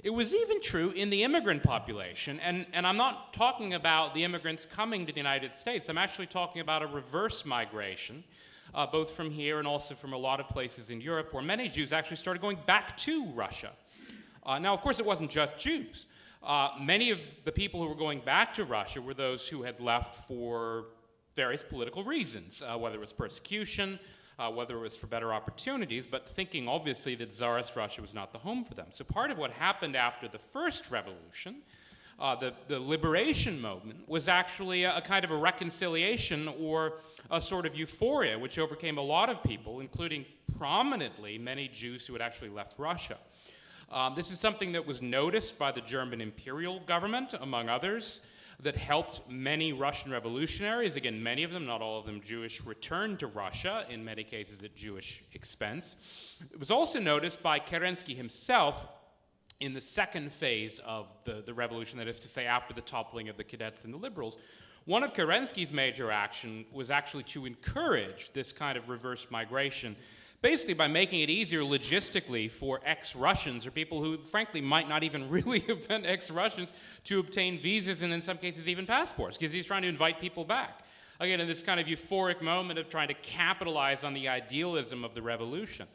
It was even true in the immigrant population, and I'm not talking about the immigrants coming to the United States. I'm actually talking about a reverse migration, both from here and also from a lot of places in Europe, where many Jews actually started going back to Russia. Now, of course, it wasn't just Jews. Many of the people who were going back to Russia were those who had left for various political reasons, whether it was persecution, whether it was for better opportunities, but thinking obviously that Tsarist Russia was not the home for them. So part of what happened after the first revolution, the liberation movement, was actually a kind of a reconciliation or a sort of euphoria which overcame a lot of people, including prominently many Jews who had actually left Russia. This is something that was noticed by the German imperial government, among others, that helped many Russian revolutionaries, again, many of them, not all of them Jewish, return to Russia, in many cases at Jewish expense. It was also noticed by Kerensky himself in the second phase of the revolution, that is to say, after the toppling of the cadets and the liberals. One of Kerensky's major action was actually to encourage this kind of reverse migration, basically by making it easier logistically for ex-Russians, or people who, frankly, might not even really have been ex-Russians, to obtain visas and in some cases even passports, because he's trying to invite people back. Again, in this kind of euphoric moment of trying to capitalize on the idealism of the revolution.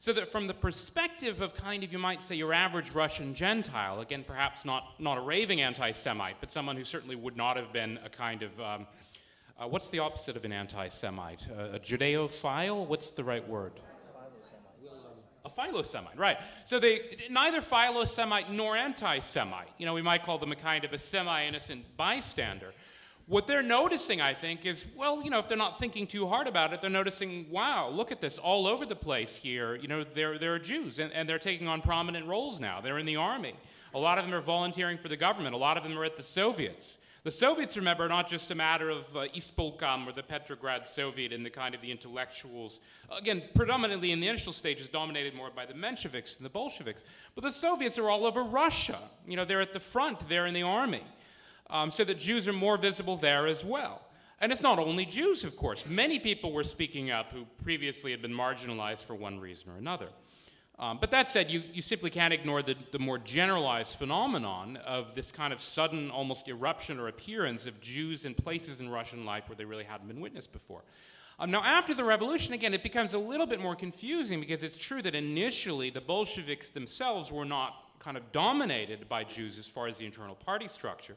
So that from the perspective of kind of, you might say, your average Russian Gentile, again, perhaps not a raving anti-Semite, but someone who certainly would not have been a kind of, what's the opposite of an anti-Semite? A Judeophile? What's the right word? A Philo-Semite, right. So they neither Philo-Semite nor anti-Semite. You know, we might call them a kind of a semi-innocent bystander. What they're noticing, I think, is, well, you know, if they're not thinking too hard about it, they're noticing, wow, look at this, all over the place here, you know, there are Jews, and they're taking on prominent roles now. They're in the army. A lot of them are volunteering for the government. A lot of them are at the Soviets. The Soviets, remember, are not just a matter of Ispolkam or the Petrograd Soviet and the kind of the intellectuals, again, predominantly in the initial stages, dominated more by the Mensheviks and the Bolsheviks. But the Soviets are all over Russia. You know, they're at the front, they're in the army. So that Jews are more visible there as well. And it's not only Jews, of course. Many people were speaking up who previously had been marginalized for one reason or another. But that said, you simply can't ignore the more generalized phenomenon of this kind of sudden, almost eruption or appearance of Jews in places in Russian life where they really hadn't been witnessed before. Now, after the revolution, again, it becomes a little bit more confusing, because it's true that initially the Bolsheviks themselves were not kind of dominated by Jews as far as the internal party structure.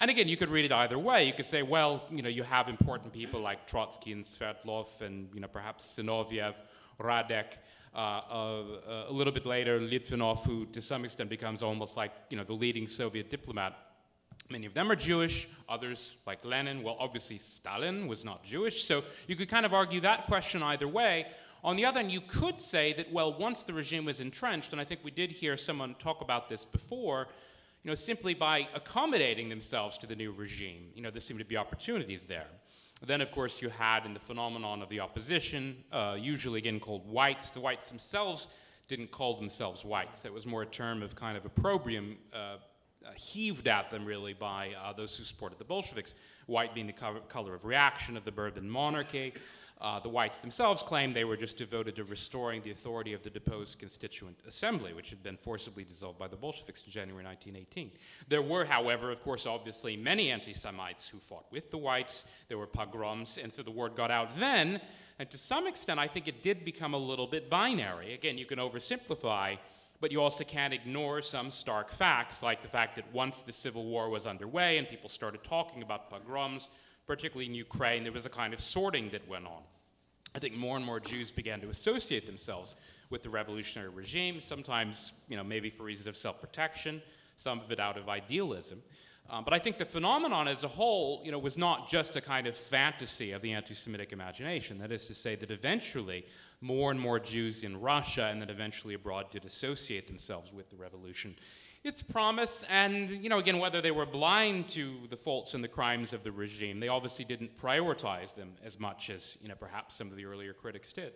And again, you could read it either way. You could say, well, you know, you have important people like Trotsky and Sverdlov and, you know, perhaps Zinoviev, Radek, a little bit later, Litvinov, who to some extent becomes almost like, you know, the leading Soviet diplomat. Many of them are Jewish, others, like Lenin, well, obviously Stalin was not Jewish, so you could kind of argue that question either way. On the other hand, you could say that, well, once the regime was entrenched, and I think we did hear someone talk about this before, you know, simply by accommodating themselves to the new regime, you know, there seemed to be opportunities there. Then, of course, you had in the phenomenon of the opposition, usually again called whites. The whites themselves didn't call themselves whites. That was more a term of kind of opprobrium heaved at them, really, by those who supported the Bolsheviks. White being the color of reaction of the Bourbon monarchy. The whites themselves claimed they were just devoted to restoring the authority of the deposed Constituent Assembly, which had been forcibly dissolved by the Bolsheviks in January 1918. There were, however, of course, obviously many anti-Semites who fought with the whites. There were pogroms, and so the word got out then. And to some extent, I think it did become a little bit binary. Again, you can oversimplify, but you also can't ignore some stark facts, like the fact that once the Civil War was underway and people started talking about pogroms, particularly in Ukraine, there was a kind of sorting that went on. I think more and more Jews began to associate themselves with the revolutionary regime, sometimes, you know, maybe for reasons of self-protection, some of it out of idealism. But I think the phenomenon as a whole, you know, was not just a kind of fantasy of the anti-Semitic imagination. That is to say that eventually more and more Jews in Russia and then eventually abroad did associate themselves with the revolution. Its promise, and, you know, again, whether they were blind to the faults and the crimes of the regime, they obviously didn't prioritize them as much as, you know, perhaps some of the earlier critics did.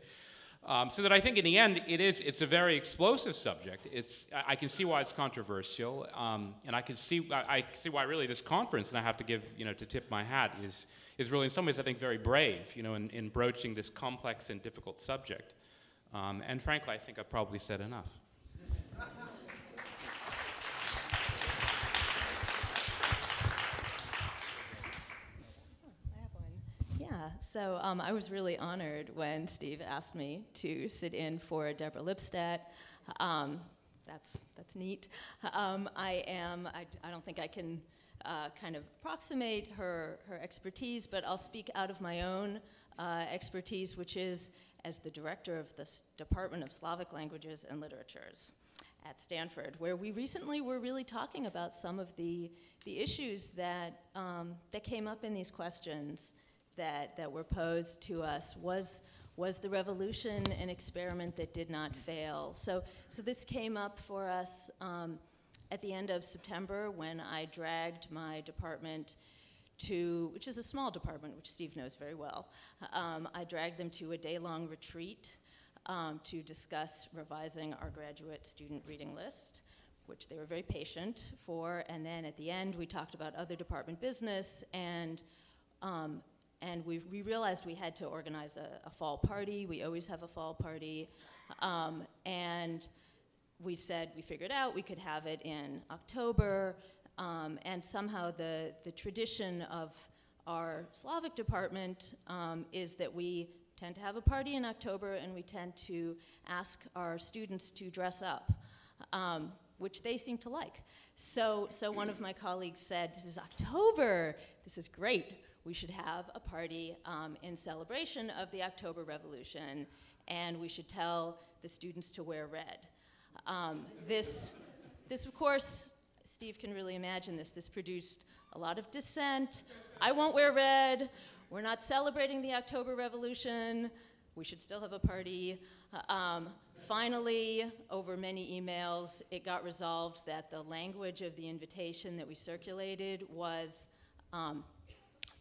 So that I think in the end, it's a very explosive subject. I can see why it's controversial, and I see why really this conference, and I have to give, you know, to tip my hat, is really in some ways, I think, very brave, you know, in broaching this complex and difficult subject. And frankly, I think I've probably said enough. So I was really honored when Steve asked me to sit in for Deborah Lipstadt. That's neat. I don't think I can kind of approximate her expertise, but I'll speak out of my own expertise, which is as the director of the Department of Slavic Languages and Literatures at Stanford, where we recently were really talking about some of the issues that came up in these questions that were posed to us. Was Was the revolution an experiment that did not fail? So this came up for us at the end of September when I dragged my department to, which is a small department, which Steve knows very well. I dragged them to a day-long retreat to discuss revising our graduate student reading list, which they were very patient for. And then at the end, we talked about other department business, and we realized we had to organize a fall party. We always have a fall party. And we said, we figured out we could have it in October. And somehow the tradition of our Slavic department is that we tend to have a party in October, and we tend to ask our students to dress up, which they seem to like. So one of my colleagues said, this is October, this is great. We should have a party in celebration of the October Revolution, and we should tell the students to wear red. This, of course, Steve can really imagine this. This produced a lot of dissent. I won't wear red. We're not celebrating the October Revolution. We should still have a party. Finally, over many emails, it got resolved that the language of the invitation that we circulated was,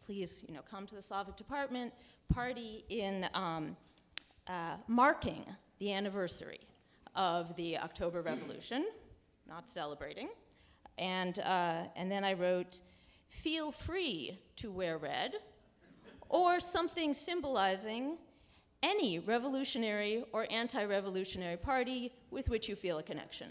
please, come to the Slavic department party in marking the anniversary of the October Revolution, not celebrating. And then I wrote, feel free to wear red, or something symbolizing any revolutionary or anti-revolutionary party with which you feel a connection.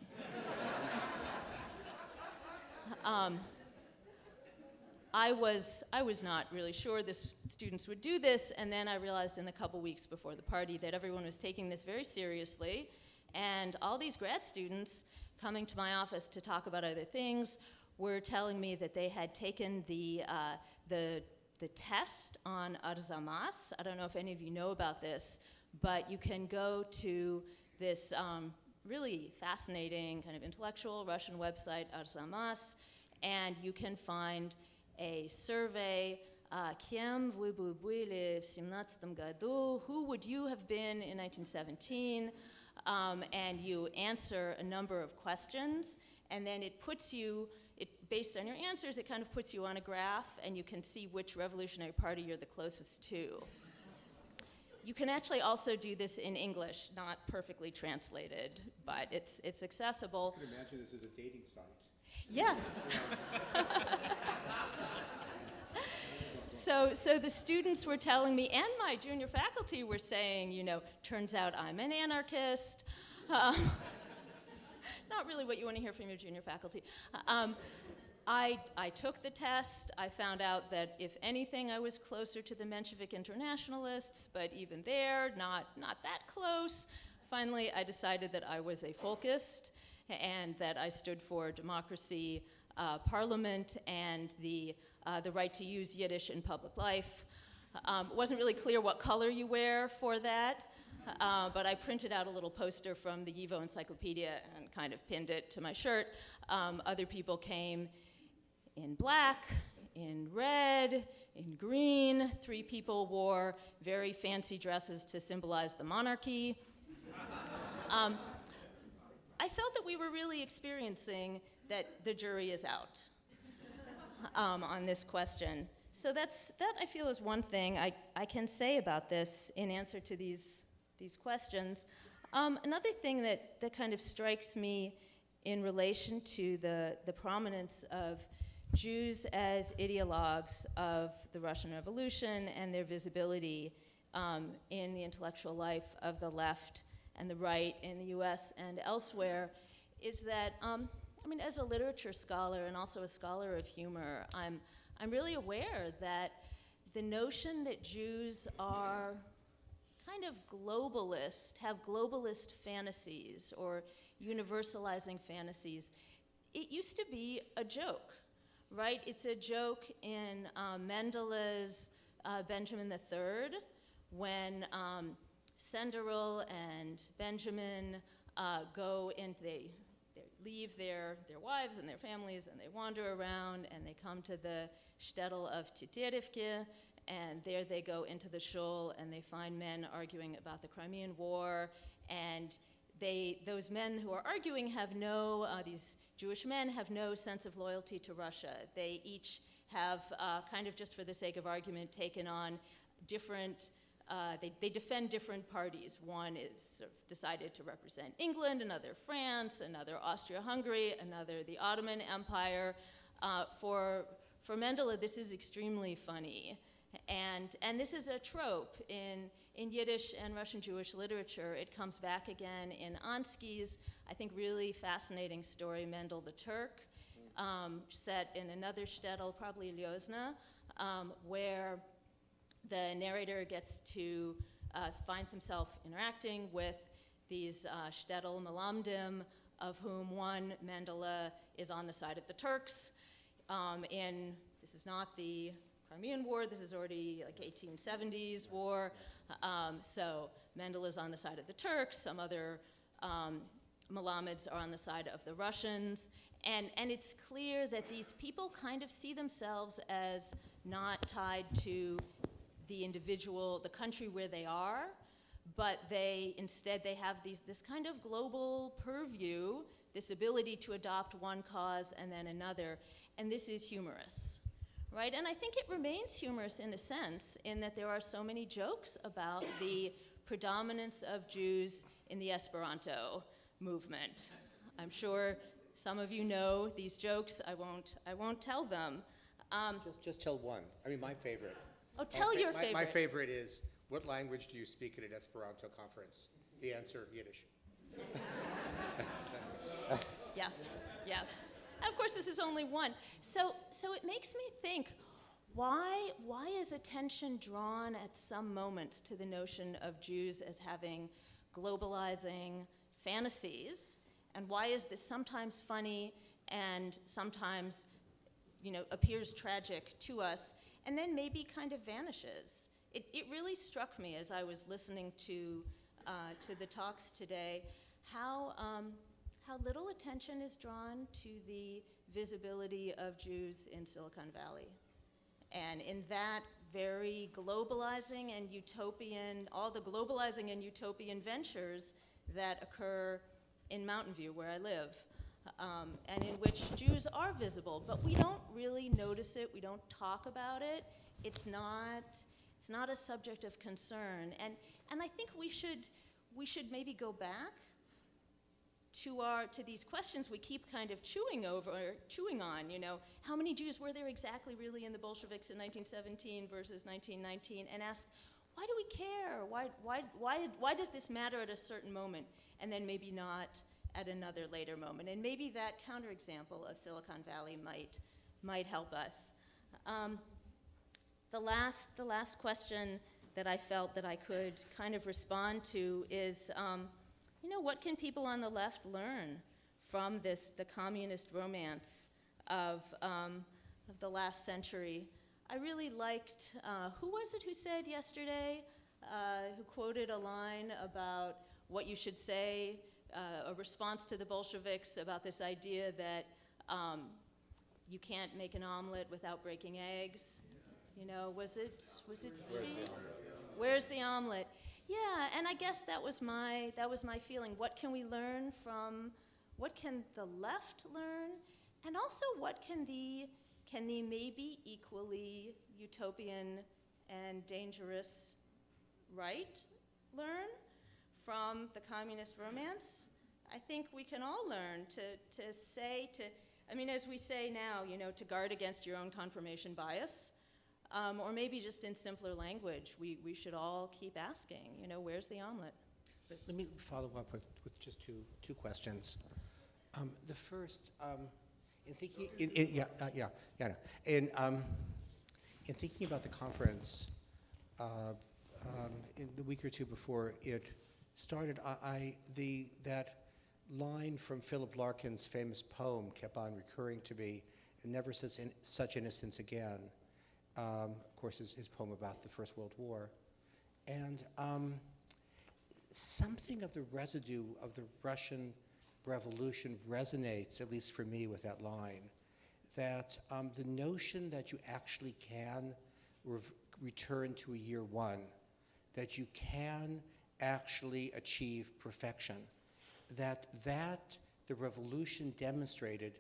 I was not really sure the students would do this, and then I realized in the couple weeks before the party that everyone was taking this very seriously, and all these grad students coming to my office to talk about other things were telling me that they had taken the test on Arzamas. I don't know if any of you know about this, but you can go to this really fascinating kind of intellectual Russian website, Arzamas, and you can find a survey, Kем вы бы были в 17 году? Who would you have been in 1917? And you answer a number of questions, and then it puts you, based on your answers, it kind of puts you on a graph, and you can see which revolutionary party you're the closest to. You can actually also do this in English, not perfectly translated, but it's accessible. I can imagine this is a dating site. Yes. So the students were telling me, and my junior faculty were saying, turns out I'm an anarchist. Not really what you want to hear from your junior faculty. I took the test. I found out that if anything, I was closer to the Menshevik internationalists, but even there, not that close. Finally, I decided that I was a Folkist, and that I stood for democracy, parliament, and the right to use Yiddish in public life. It wasn't really clear what color you wear for that, but I printed out a little poster from the YIVO encyclopedia and kind of pinned it to my shirt. Other people came in black, in red, in green. 3 people wore very fancy dresses to symbolize the monarchy. I felt that we were really experiencing that the jury is out on this question. So that I feel is one thing I can say about this in answer to these questions. Another thing that kind of strikes me in relation to the prominence of Jews as ideologues of the Russian Revolution and their visibility in the intellectual life of the left and the right in the US and elsewhere is that, as a literature scholar and also a scholar of humor, I'm really aware that the notion that Jews are kind of globalist, have globalist fantasies or universalizing fantasies, it used to be a joke, right? It's a joke in Mendele's Benjamin III, when Senderil and Benjamin go and they leave their wives and their families, and they wander around, and they come to the shtetl of Teterivke, and there they go into the shul, and they find men arguing about the Crimean War, and those men who are arguing have these Jewish men have no sense of loyalty to Russia. They each have, kind of just for the sake of argument, taken on different, they defend different parties. One is sort of decided to represent England, another France, another Austria-Hungary, another the Ottoman Empire. For Mendele, this is extremely funny. And this is a trope in Yiddish and Russian Jewish literature. It comes back again in Ansky's, I think, really fascinating story, Mendel the Turk, set in another shtetl, probably Lyozna, where the narrator gets to finds himself interacting with these shtetl malamdim, of whom one, Mendele, is on the side of the Turks. This is not the Crimean War, this is already like 1870s war. So Mendele is on the side of the Turks, some other Malamids are on the side of the Russians. And it's clear that these people kind of see themselves as not tied to the individual, the country where they are, but instead they have this kind of global purview, this ability to adopt one cause and then another, and this is humorous, right? And I think it remains humorous in a sense, in that there are so many jokes about the predominance of Jews in the Esperanto movement. I'm sure some of you know these jokes. I won't tell them. Just tell one. I mean, my favorite. Oh, tell your favorite. My favorite is, what language do you speak at an Esperanto conference? The answer, Yiddish. Yes. Of course, this is only one. So it makes me think, why is attention drawn at some moments to the notion of Jews as having globalizing fantasies, and why is this sometimes funny and sometimes, appears tragic to us, and then maybe kind of vanishes? It really struck me as I was listening to the talks today, how little attention is drawn to the visibility of Jews in Silicon Valley. And in that very globalizing and utopian, all the globalizing and utopian ventures that occur in Mountain View, where I live, and in which Jews are visible, but we don't really notice it, we don't talk about it, it's not a subject of concern. And I think we should maybe go back to these questions we keep kind of chewing on, how many Jews were there exactly really in the Bolsheviks in 1917 versus 1919, and ask, why do we care? Why does this matter at a certain moment, and then maybe not at another later moment? And maybe that counterexample of Silicon Valley might help us. The last question that I felt that I could kind of respond to is, what can people on the left learn from the communist romance of the last century? I really liked, who was it who said yesterday, who quoted a line about what you should say, a response to the Bolsheviks about this idea that you can't make an omelet without breaking eggs. Was it Zvi? Where's the omelet? Yeah, and I guess that was my feeling. What can we learn from? What can the left learn? And also, what can the maybe equally utopian and dangerous right learn from the communist romance? I think we can all learn as we say now, to guard against your own confirmation bias. Or maybe just in simpler language, we should all keep asking, where's the omelet? Let me follow up with just two questions. The first, in thinking, in thinking about the conference, in the week or two before it started, that line from Philip Larkin's famous poem kept on recurring to me, "And never such innocence again." Of course, his poem about the First World War. And something of the residue of the Russian Revolution resonates, at least for me, with that line, that the notion that you actually can return to a year one, that you can actually achieve perfection, that the revolution demonstrated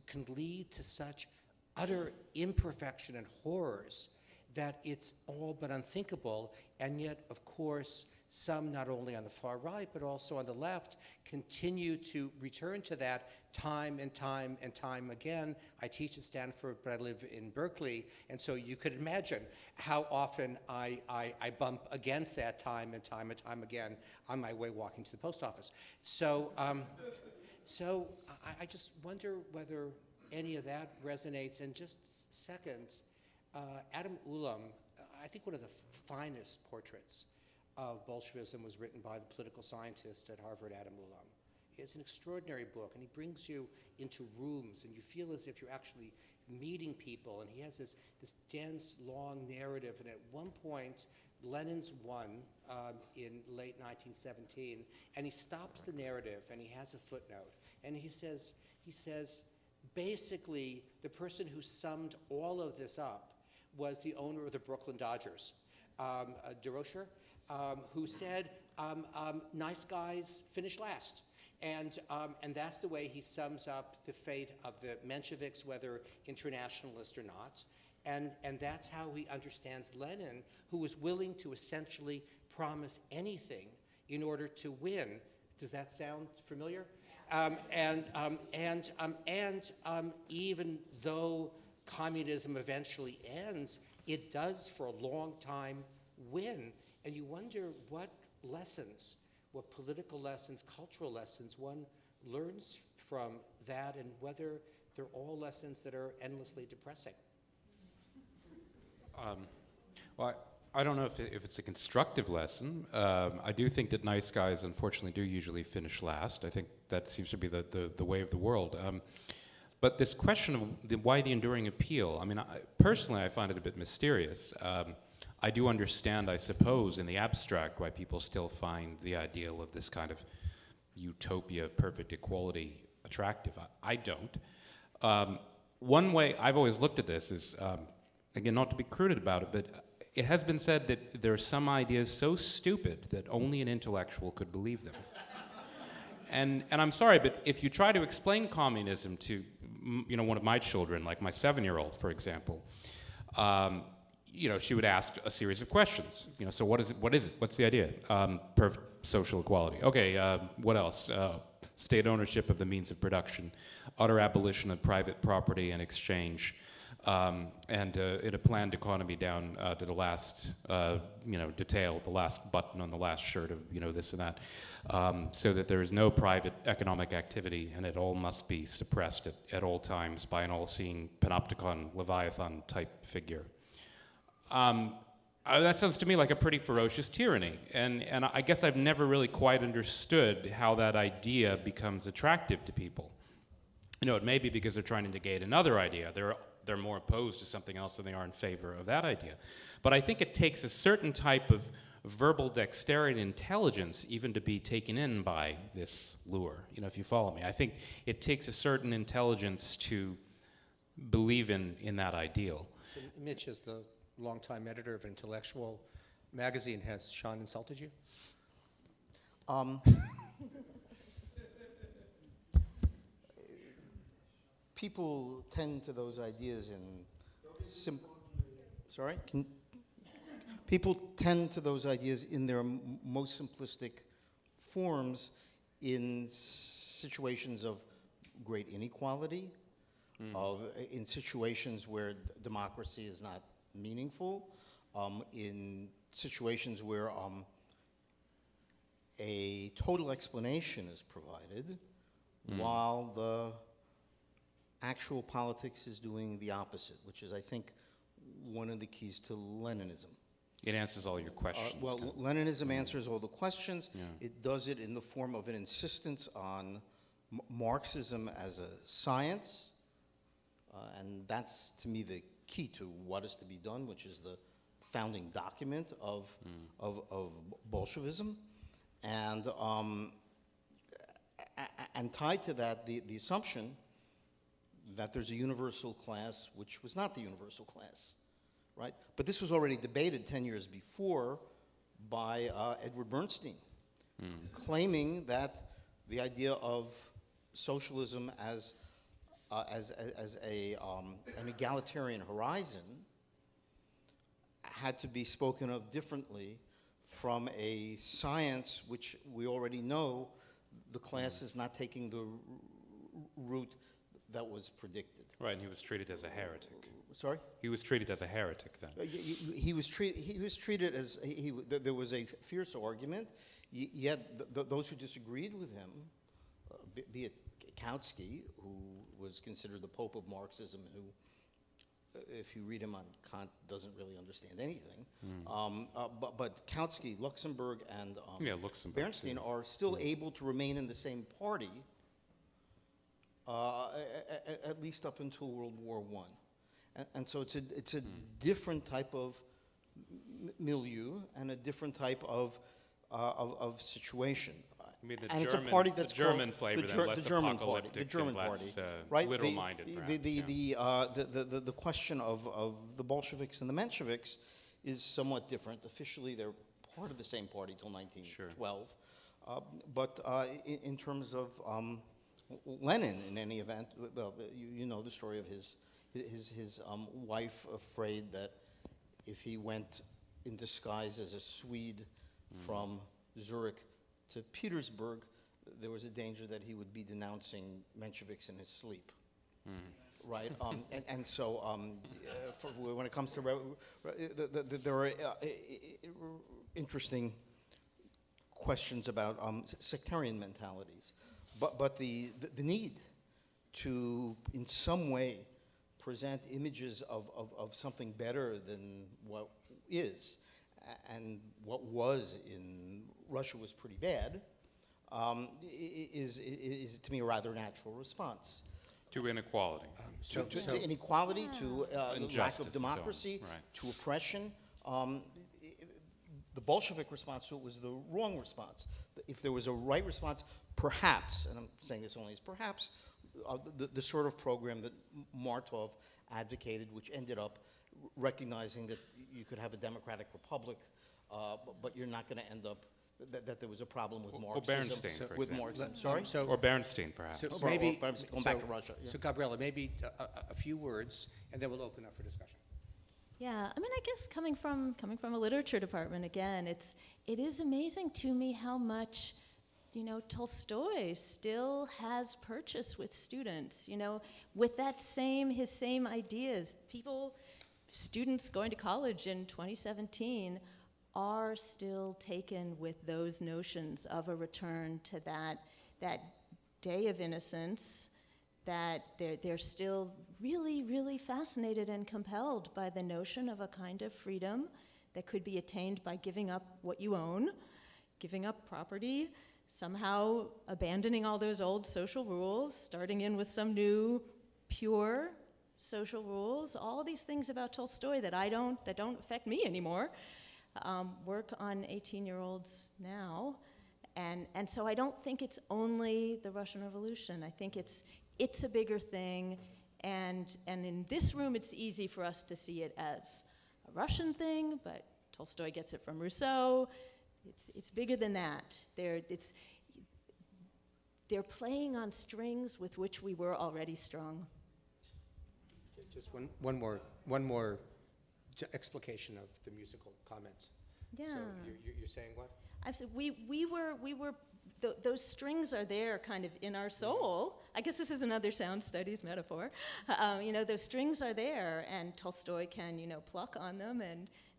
can lead to such utter imperfection and horrors that it's all but unthinkable, and yet, of course, some, not only on the far right, but also on the left, continue to return to that time and time and time again. I teach at Stanford, but I live in Berkeley, and so you could imagine how often I bump against that time and time and time again on my way walking to the post office. So I just wonder whether any of that resonates. And just second, Adam Ulam, I think one of the finest portraits of Bolshevism was written by the political scientist at Harvard, Adam Ulam. It's an extraordinary book, and he brings you into rooms, and you feel as if you're actually meeting people, and he has this dense, long narrative, and at one point, Lenin's won in late 1917, and he stops the narrative, and he has a footnote, and he says, basically, the person who summed all of this up was the owner of the Brooklyn Dodgers, DeRocher, who said, nice guys finish last. And that's the way he sums up the fate of the Mensheviks, whether internationalist or not. And that's how he understands Lenin, who was willing to essentially promise anything in order to win. Does that sound familiar? Even though communism eventually ends, it does for a long time win. And you wonder what lessons, what political lessons, cultural lessons one learns from that, and whether they're all lessons that are endlessly depressing. Well, I don't know if it's a constructive lesson. I do think that nice guys, unfortunately, do usually finish last. I think that seems to be the way of the world. But this question of why the enduring appeal, I mean, personally, I find it a bit mysterious. I do understand, I suppose, in the abstract, why people still find the ideal of this kind of utopia of perfect equality attractive. I don't. One way I've always looked at this is, again, not to be crude about it, but it has been said that there are some ideas so stupid that only an intellectual could believe them. And I'm sorry, but if you try to explain communism to one of my children, like my 7-year-old, for example, she would ask a series of questions. So what is it? What's the idea? Perfect social equality. Okay, what else? State ownership of the means of production, utter abolition of private property and exchange, and in a planned economy down to the last, detail, the last button on the last shirt of, this and that, so that there is no private economic activity, and it all must be suppressed at all times by an all-seeing panopticon Leviathan type figure. That sounds to me like a pretty ferocious tyranny, and I guess I've never really quite understood how that idea becomes attractive to people. It may be because they're trying to negate another idea. They're more opposed to something else than they are in favor of that idea. But I think it takes a certain type of verbal dexterity and intelligence even to be taken in by this lure, if you follow me. I think it takes a certain intelligence to believe in that ideal. So Mitch, as the longtime editor of Intellectual magazine, has Sean insulted you? People tend to those ideas in people tend to those ideas in their most simplistic forms in situations of great inequality, in situations where democracy is not meaningful, in situations where a total explanation is provided, while the actual politics is doing the opposite, which is, I think, one of the keys to Leninism. It answers all your questions. Leninism answers all the questions. Yeah. It does it in the form of an insistence on Marxism as a science, and that's, to me, the key to what is to be done, which is the founding document of Bolshevism, and tied to that, the assumption that there's a universal class, which was not the universal class, right? But this was already debated 10 years before by Edward Bernstein, claiming that the idea of socialism as an egalitarian horizon had to be spoken of differently from a science which we already know the class is not taking the route that was predicted. Right, and he was treated as a heretic. Sorry? He was treated as a heretic then. He was treated as, there was a fierce argument, yet those who disagreed with him, be it Kautsky, who was considered the Pope of Marxism, who, if you read him on Kant, doesn't really understand anything. But Kautsky, Luxemburg, and Bernstein are still able to remain in the same party, at least up until World War I. And so it's a different type of milieu and a different type of situation. I mean, And it's a party that's the German called flavor, the then less German party, apocalyptic the German and party, less right? literal-minded, perhaps. The question of the Bolsheviks and the Mensheviks is somewhat different. Officially, they're part of the same party till 1912. But in terms of Lenin, in any event, well, you know the story of his wife afraid that if he went in disguise as a Swede from Zurich to Petersburg, there was a danger that he would be denouncing Mensheviks in his sleep. Right? And so when it comes to, there are interesting questions about sectarian mentalities. But the need to, in some way, present images of something better than what is, and what was in Russia was pretty bad, is to me a rather natural response. To inequality. To inequality, to lack Injustice of and so on, democracy, right. to oppression. The Bolshevik response to it was the wrong response. If there was a right response, perhaps, and I'm saying this only as perhaps, the sort of program that Martov advocated, which ended up recognizing that you could have a democratic republic, but you're not going to end up, that there was a problem with Marxism. Or Bernstein, for example. Marxism. Sorry? Or Bernstein, perhaps. So Or maybe, perhaps going back to Russia. Yeah. So Gabriella, maybe a few words, and then we'll open up for discussion. Yeah, I mean, I guess coming from a literature department, again, it is amazing to me how much, Tolstoy still has purchase with students, with his same ideas. Students going to college in 2017 are still taken with those notions of a return to that day of innocence, that they're still really, really fascinated and compelled by the notion of a kind of freedom that could be attained by giving up what you own, giving up property, somehow abandoning all those old social rules, starting in with some new, pure social rules. All these things about Tolstoy that don't affect me anymore, work on 18-year-olds now. And so I don't think it's only the Russian Revolution. I think it's a bigger thing, and in this room it's easy for us to see it as a Russian thing, but Tolstoy gets it from Rousseau. It's bigger than that. They're playing on strings with which we were already strung. Just one more explication of the musical comments. Yeah. So you're saying what? I said we were those strings are there kind of in our soul. I guess this is another sound studies metaphor. Those strings are there, and Tolstoy can, pluck on them,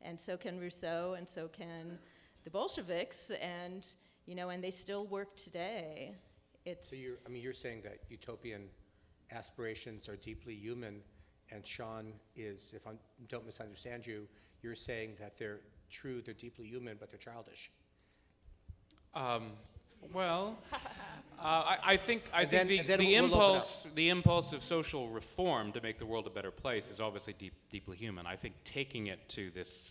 and so can Rousseau, and so can the Bolsheviks, and they still work today. So you're saying that utopian aspirations are deeply human, and Sean is, if I don't misunderstand you, you're saying that they're true, they're deeply human, but they're childish. I think the impulse of social reform to make the world a better place is obviously deeply human. I think taking it to this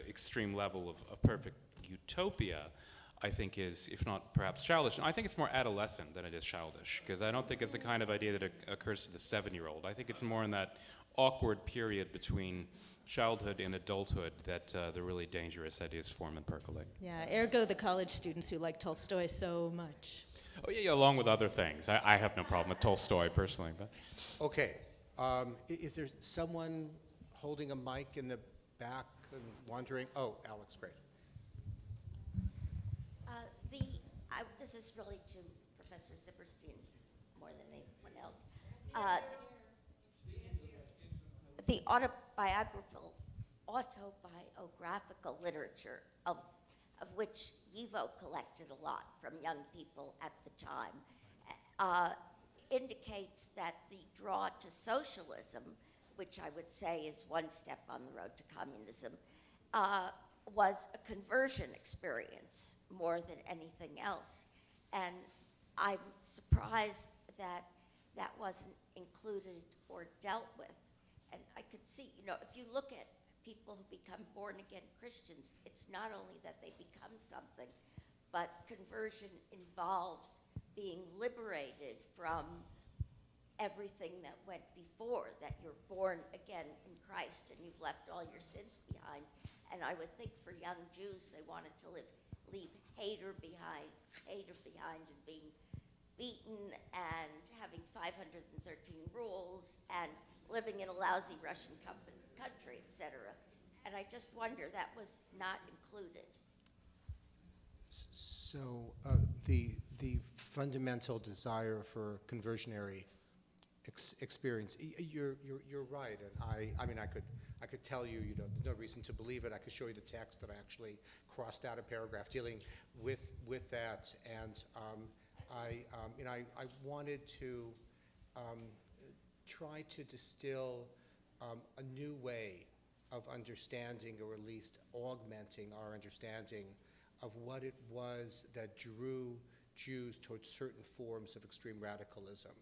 extreme level of perfect utopia, I think is, if not perhaps childish. I think it's more adolescent than it is childish, because I don't think it's the kind of idea that occurs to the 7-year-old. I think it's more in that awkward period between childhood and adulthood that the really dangerous ideas form and percolate. Yeah, ergo the college students who like Tolstoy so much. Oh, yeah, along with other things. I have no problem with Tolstoy personally, but Okay. Is there someone holding a mic in the back and wondering? Oh, Alex, great. This is really to Professor Zipperstein more than anyone else. The autobiographical literature of which YIVO collected a lot from young people at the time indicates that the draw to socialism, which I would say is one step on the road to communism, was a conversion experience more than anything else. And I'm surprised that that wasn't included or dealt with. And I could see, if you look at people who become born-again Christians, it's not only that they become something, but conversion involves being liberated from everything that went before, that you're born again in Christ and you've left all your sins behind. And I would think for young Jews, they wanted to leave hater behind and being beaten and having 513 rules and living in a lousy Russian country, etc. And I just wonder that was not included. So the fundamental desire for conversionary experience, you're right, and I mean I could tell you, there's no reason to believe it. I could show you the text that I actually crossed out a paragraph dealing with that, and I wanted to try to distill a new way of understanding, or at least augmenting our understanding of what it was that drew Jews towards certain forms of extreme radicalism.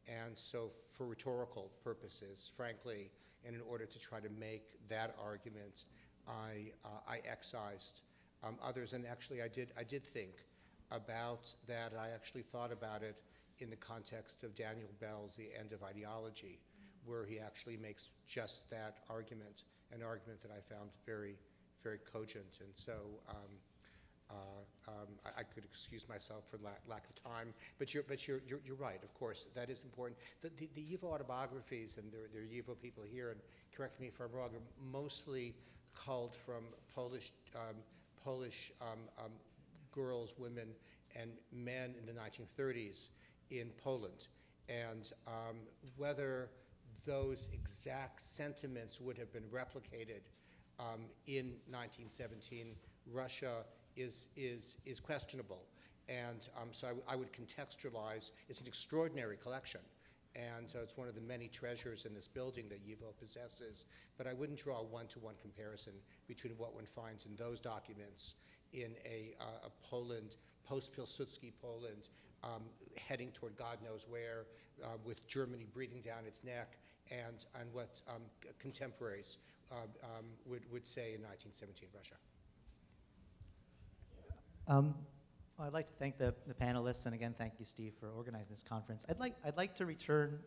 And so for rhetorical purposes, frankly, and in order to try to make that argument, I excised others. And actually, I did think about that. I actually thought about it in the context of Daniel Bell's The End of Ideology, where he actually makes just that argument, an argument that I found very, very cogent. And so I could excuse myself for lack of time, but you're right. Of course, that is important. The YIVO autobiographies, and there are YIVO people here, and correct me if I'm wrong, are mostly culled from Polish girls, women, and men in the 1930s in Poland, and whether those exact sentiments would have been replicated in 1917 Russia is questionable. And so I would contextualize, it's an extraordinary collection, and it's one of the many treasures in this building that YIVO possesses, but I wouldn't draw a one-to-one comparison between what one finds in those documents in a Poland, post-Pilsudski Poland, heading toward God knows where, with Germany breathing down its neck, and what contemporaries would say in 1917 Russia. I'd like to thank the panelists, and again, thank you, Steve, for organizing this conference. I'd like to return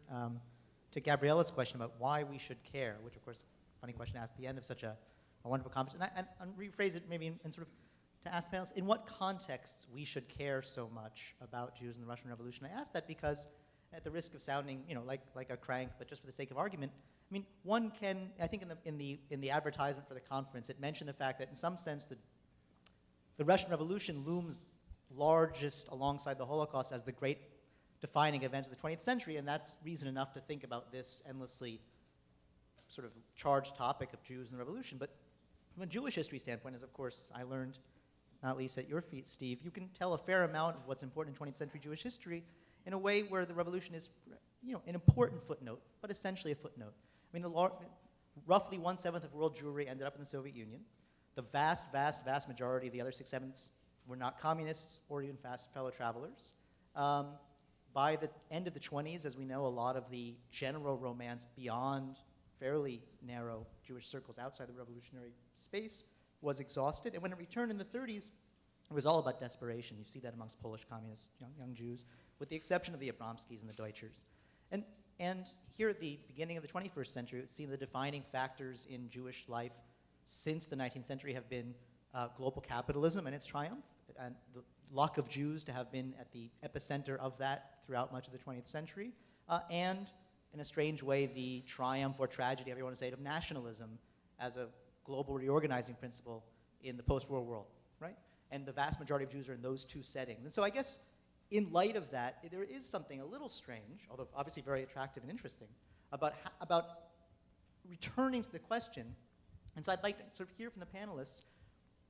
to Gabriella's question about why we should care, which, of course, funny question to ask at the end of such a wonderful conference. And rephrase it maybe in sort of to ask the panelists, in what contexts we should care so much about Jews in the Russian Revolution. I ask that because, at the risk of sounding, like a crank, but just for the sake of argument, I mean, one can, I think in the advertisement for the conference, it mentioned the fact that in some sense the Russian Revolution looms largest alongside the Holocaust as the great defining events of the 20th century, and that's reason enough to think about this endlessly sort of charged topic of Jews and the Revolution. But from a Jewish history standpoint, as of course I learned, not least at your feet, Steve, you can tell a fair amount of what's important in 20th century Jewish history in a way where the Revolution is, an important footnote, but essentially a footnote. I mean, roughly 1/7 of world Jewry ended up in the Soviet Union. The vast, vast, vast majority of the other 6/7 were not communists or even fellow travelers. By the end of the 20s, as we know, a lot of the general romance beyond fairly narrow Jewish circles outside the revolutionary space was exhausted. And when it returned in the 30s, it was all about desperation. You see that amongst Polish communists, young Jews, with the exception of the Abramskis and the Deutschers. And And here at the beginning of the 21st century, it would seem the defining factors in Jewish life since the 19th century have been global capitalism and its triumph, and the luck of Jews to have been at the epicenter of that throughout much of the 20th century, and in a strange way, the triumph or tragedy, however you want to say it, of nationalism as a global reorganizing principle in the post-war world, right? And the vast majority of Jews are in those two settings. And so I guess in light of that, there is something a little strange, although obviously very attractive and interesting, about returning to the question. And so I'd like to sort of hear from the panelists,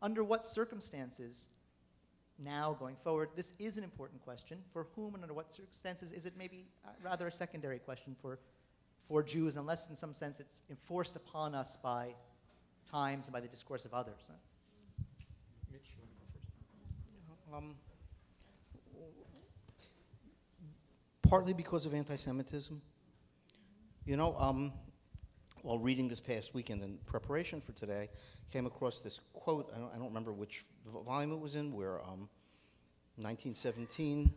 under what circumstances now going forward, this is an important question. For whom and under what circumstances is it maybe rather a secondary question for Jews, unless in some sense it's enforced upon us by times and by the discourse of others? Mitch, you want to go first? Partly because of anti-Semitism. You know, while reading this past weekend in preparation for today, came across this quote, I don't remember which volume it was in, where 1917,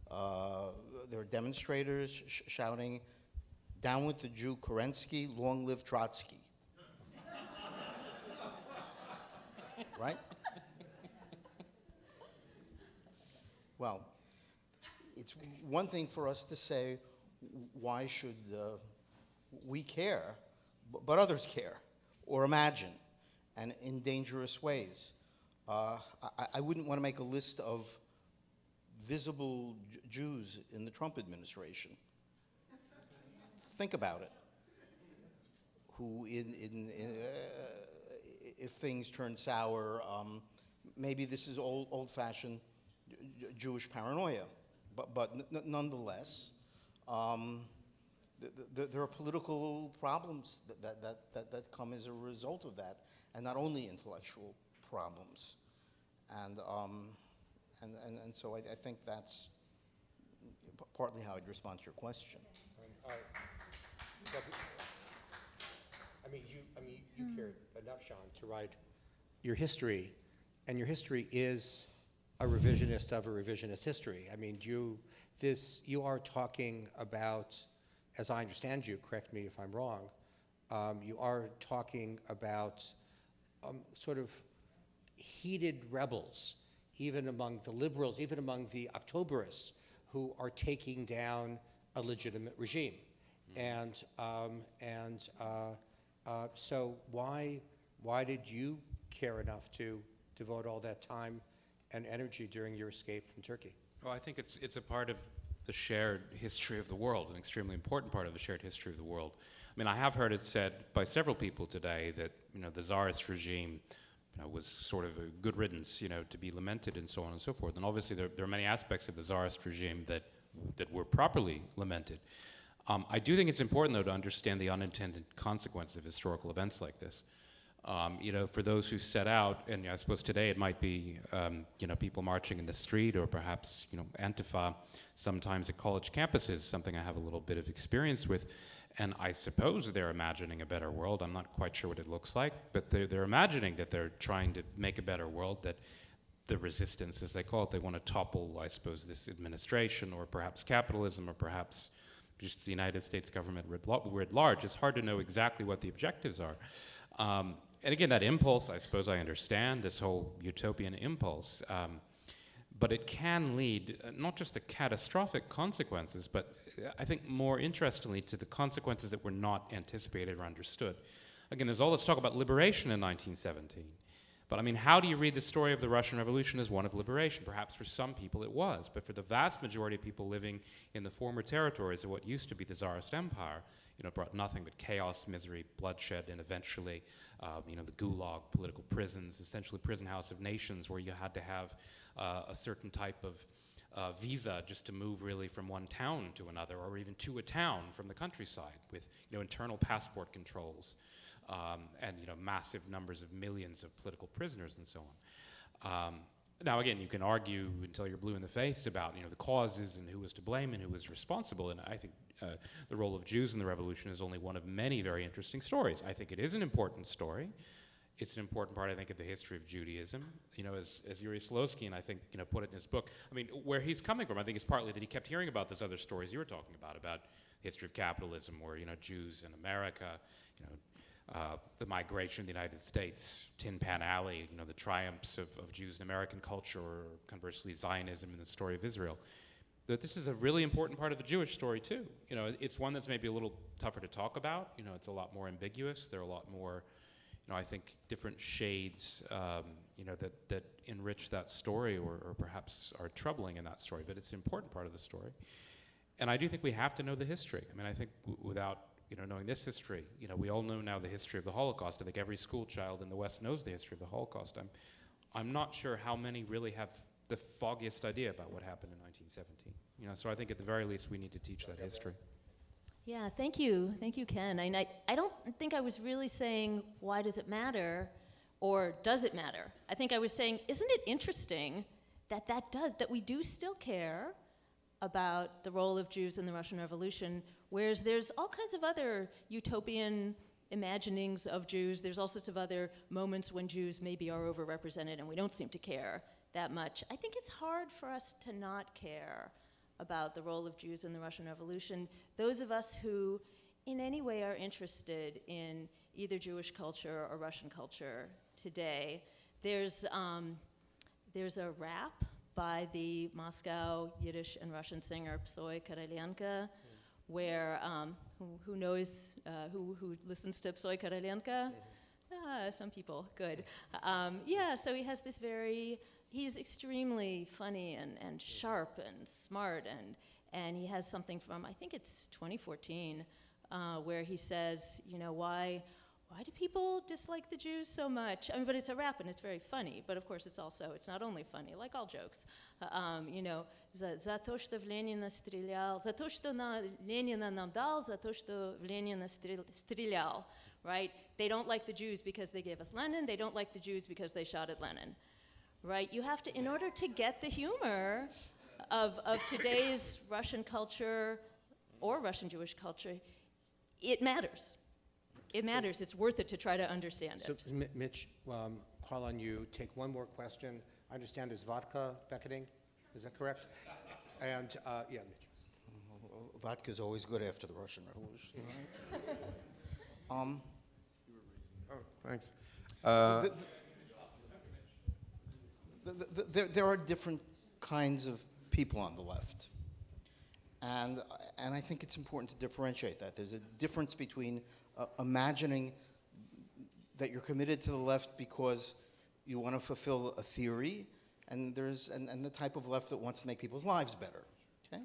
there were demonstrators shouting, "Down with the Jew Kerensky, long live Trotsky." Right? Well, it's one thing for us to say, why should we care, but others care, or imagine, and in dangerous ways. I wouldn't want to make a list of visible Jews in the Trump administration. Think about it. Who, if things turn sour, maybe this is old-fashioned Jewish paranoia, but nonetheless, there are political problems that come as a result of that, and not only intellectual problems. And so I think that's partly how I'd respond to your question. You cared enough, Sean, to write your history, and your history is a revisionist of a revisionist history. I mean, you are talking about, as I understand you, correct me if I'm wrong, you are talking about sort of heated rebels, even among the liberals, even among the Octoberists, who are taking down a legitimate regime. So why did you care enough to devote all that time and energy during your escape from Turkey? Well, I think it's a part of the shared history of the world, an extremely important part of the shared history of the world. I mean, I have heard it said by several people today that, the Tsarist regime, was sort of a good riddance, to be lamented and so on and so forth. And obviously there are many aspects of the Tsarist regime that were properly lamented. I do think it's important, though, to understand the unintended consequences of historical events like this. For those who set out, and I suppose today it might be, people marching in the street, or perhaps, Antifa, sometimes at college campuses, something I have a little bit of experience with. And I suppose they're imagining a better world. I'm not quite sure what it looks like, but they're imagining that they're trying to make a better world, that the resistance, as they call it, they want to topple, I suppose, this administration, or perhaps capitalism, or perhaps just the United States government writ large. It's hard to know exactly what the objectives are. And again, that impulse, I suppose I understand, this whole utopian impulse, but it can lead not just to catastrophic consequences, but I think more interestingly to the consequences that were not anticipated or understood. Again, there's all this talk about liberation in 1917. But I mean, how do you read the story of the Russian Revolution as one of liberation? Perhaps for some people it was, but for the vast majority of people living in the former territories of what used to be the Tsarist Empire, it brought nothing but chaos, misery, bloodshed, and eventually, the Gulag, political prisons, essentially prison house of nations, where you had to have a certain type of visa just to move really from one town to another, or even to a town from the countryside, with internal passport controls. And massive numbers of millions of political prisoners and so on. Now, again, you can argue until you're blue in the face about the causes and who was to blame and who was responsible. And I think the role of Jews in the revolution is only one of many very interesting stories. I think it is an important story. It's an important part, I think, of the history of Judaism. As Yuri Slowski, I think, put it in his book. I mean, where he's coming from, I think, is partly that he kept hearing about those other stories you were talking about history of capitalism, or Jews in America, the migration of the United States, Tin Pan Alley, the triumphs of Jews in American culture, or conversely Zionism in the story of Israel. That this is a really important part of the Jewish story too. It's one that's maybe a little tougher to talk about. It's a lot more ambiguous. There are a lot more, I think, different shades, that enrich that story, or perhaps are troubling in that story. But it's an important part of the story. And I do think we have to know the history. I mean, I think without knowing this history, we all know now the history of the Holocaust. I think every school child in the West knows the history of the Holocaust. I'm not sure how many really have the foggiest idea about what happened in 1917. So I think at the very least we need to teach that history. Yeah, thank you, Ken. I don't think I was really saying why does it matter, or does it matter? I think I was saying, isn't it interesting that we do still care about the role of Jews in the Russian Revolution, whereas there's all kinds of other utopian imaginings of Jews. There's all sorts of other moments when Jews maybe are overrepresented and we don't seem to care that much. I think it's hard for us to not care about the role of Jews in the Russian Revolution. Those of us who in any way are interested in either Jewish culture or Russian culture today, there's a rap by the Moscow Yiddish and Russian singer Psoy Karalenko, where who listens to Psoy Karalenko? Some people, good. So he has this he's extremely funny and sharp and smart, and he has something from, I think it's 2014, where he says, why do people dislike the Jews so much? I mean, but it's a rap and it's very funny, but of course it's not only funny, like all jokes. За то, что в Ленина стрелял, за то, что Ленина нам дал, за то, что в Ленина стрелял, right? They don't like the Jews because they gave us Lenin, they don't like the Jews because they shot at Lenin, right? You have to, in order to get the humor of today's Russian culture or Russian Jewish culture, it matters. It matters. It's worth it to try to understand it. So, Mitch, call on you. Take one more question. I understand is vodka beckoning. Is that correct? And, Mitch. Vodka is always good after the Russian Revolution. Thanks. There are different kinds of people on the left. And I think it's important to differentiate that. There's a difference between imagining that you're committed to the left because you want to fulfill a theory, and the type of left that wants to make people's lives better. Okay?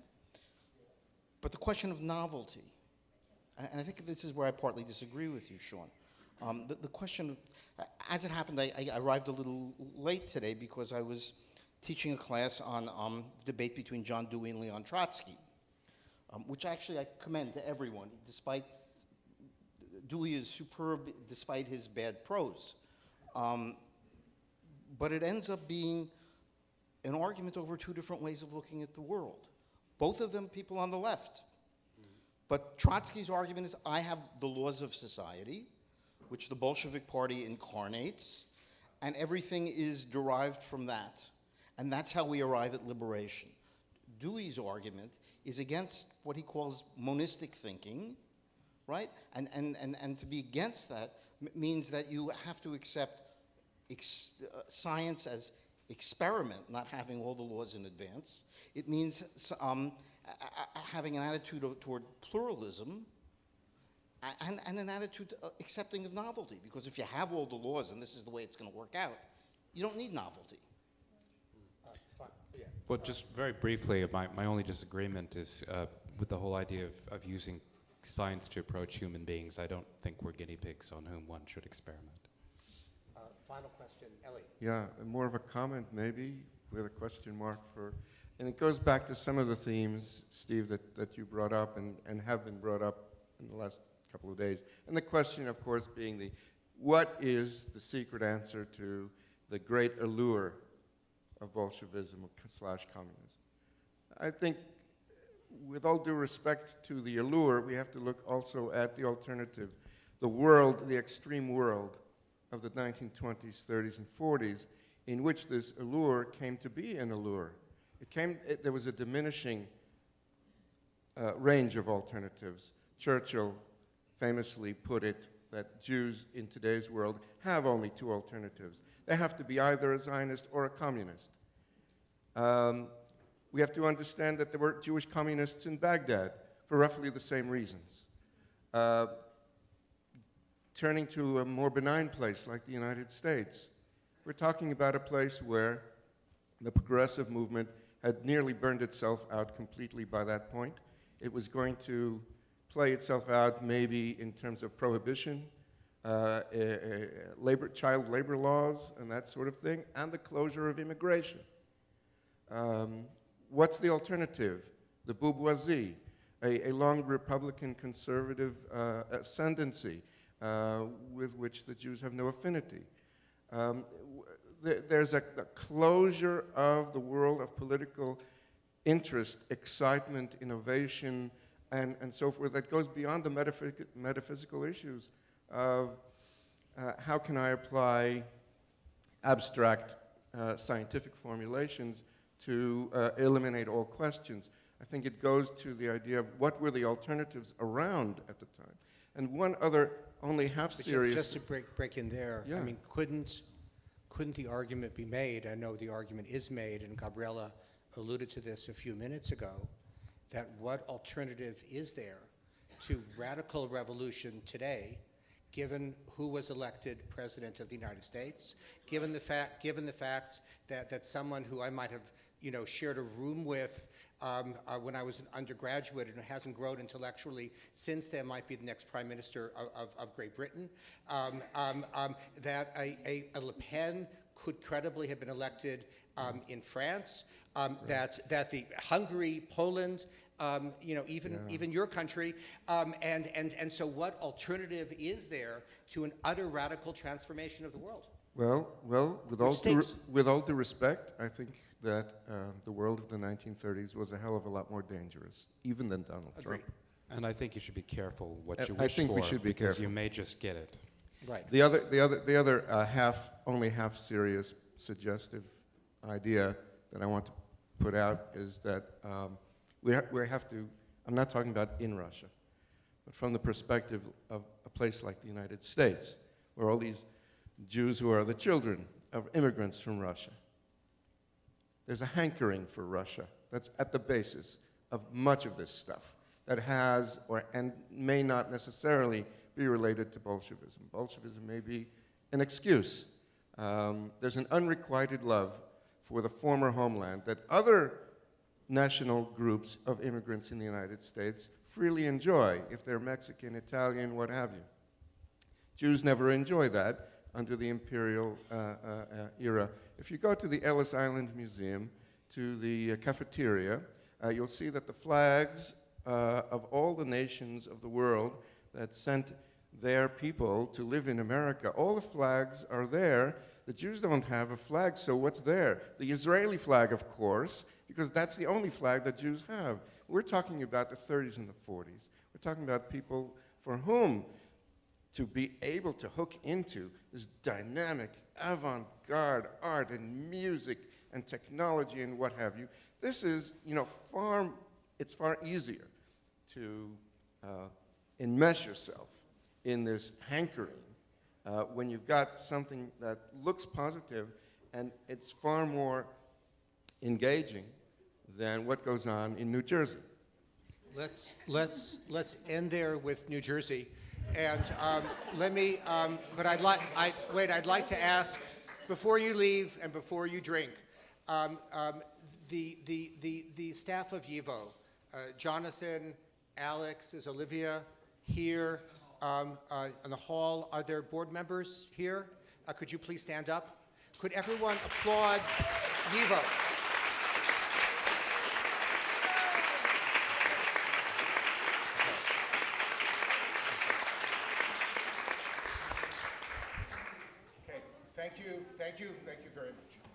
But the question of novelty, and I think this is where I partly disagree with you, Sean. The question of, as it happened, I arrived a little late today because I was teaching a class on debate between John Dewey and Leon Trotsky, which actually I commend to everyone. Despite Dewey is superb despite his bad prose. But it ends up being an argument over two different ways of looking at the world. Both of them people on the left. But Trotsky's argument is, I have the laws of society, which the Bolshevik Party incarnates, and everything is derived from that. And that's how we arrive at liberation. Dewey's argument is against what he calls monistic thinking, right? And to be against that means that you have to accept science as experiment, not having all the laws in advance. It means having an attitude toward pluralism and an attitude accepting of novelty. Because if you have all the laws and this is the way it's going to work out, you don't need novelty. Well, just very briefly, my only disagreement is with the whole idea of using science to approach human beings. I don't think we're guinea pigs on whom one should experiment. Final question, Ellie. Yeah, more of a comment maybe, with a question mark for, and it goes back to some of the themes, Steve, that you brought up and have been brought up in the last couple of days. And the question, of course, being what is the secret answer to the great allure of Bolshevism / communism? I think, with all due respect to the allure, we have to look also at the alternative, the world, the extreme world of the 1920s, 30s, and 40s, in which this allure came to be an allure. There was a diminishing range of alternatives. Churchill famously put it that Jews in today's world have only two alternatives. They have to be either a Zionist or a communist. We have to understand that there were Jewish communists in Baghdad for roughly the same reasons. Turning to a more benign place like the United States, we're talking about a place where the progressive movement had nearly burned itself out completely by that point. It was going to play itself out maybe in terms of prohibition, child labor laws, and that sort of thing, and the closure of immigration. What's the alternative? The bourgeoisie, a long Republican conservative ascendancy with which the Jews have no affinity. There's a closure of the world of political interest, excitement, innovation, and so forth that goes beyond the metaphysical issues of how can I apply abstract scientific formulations to eliminate all questions. I think it goes to the idea of what were the alternatives around at the time. And one other only half-serious... Just to break in there, yeah. I mean, couldn't the argument be made, I know the argument is made, and Gabriella alluded to this a few minutes ago, that what alternative is there to radical revolution today, given who was elected President of the United States, given the fact that someone who I might have shared a room with when I was an undergraduate and hasn't grown intellectually since then might be the next Prime Minister of Great Britain, that a Le Pen could credibly have been elected in France, that the Hungary, Poland, even your country, and so what alternative is there to an utter radical transformation of the world? Well, with all due respect, I think that the world of the 1930s was a hell of a lot more dangerous, even than Donald Trump. And I think you should be careful what you wish for. I think we should be because careful. you may just get it. Right. The other only half serious suggestive idea that I want to put out is that we have to, I'm not talking about in Russia, but from the perspective of a place like the United States, where all these Jews who are the children of immigrants from Russia, there's a hankering for Russia that's at the basis of much of this stuff that has and may not necessarily be related to Bolshevism. Bolshevism may be an excuse. There's an unrequited love for the former homeland that other national groups of immigrants in the United States freely enjoy, if they're Mexican, Italian, what have you. Jews never enjoy that under the imperial era. If you go to the Ellis Island Museum, to the cafeteria, you'll see that the flags of all the nations of the world that sent their people to live in America, all the flags are there. The Jews don't have a flag, so what's there? The Israeli flag, of course, because that's the only flag that Jews have. We're talking about the 30s and the 40s. We're talking about people for whom to be able to hook into this dynamic avant-garde art and music and technology and what have you. This is, it's far easier to enmesh yourself in this hankering when you've got something that looks positive, and it's far more engaging than what goes on in New Jersey. Let's end there with New Jersey, and I'd like to ask, before you leave and before you drink, the staff of YIVO, Jonathan, Alex, is Olivia here in the hall? Are there board members here? Could you please stand up? Could everyone applaud YIVO? Okay, thank you very much.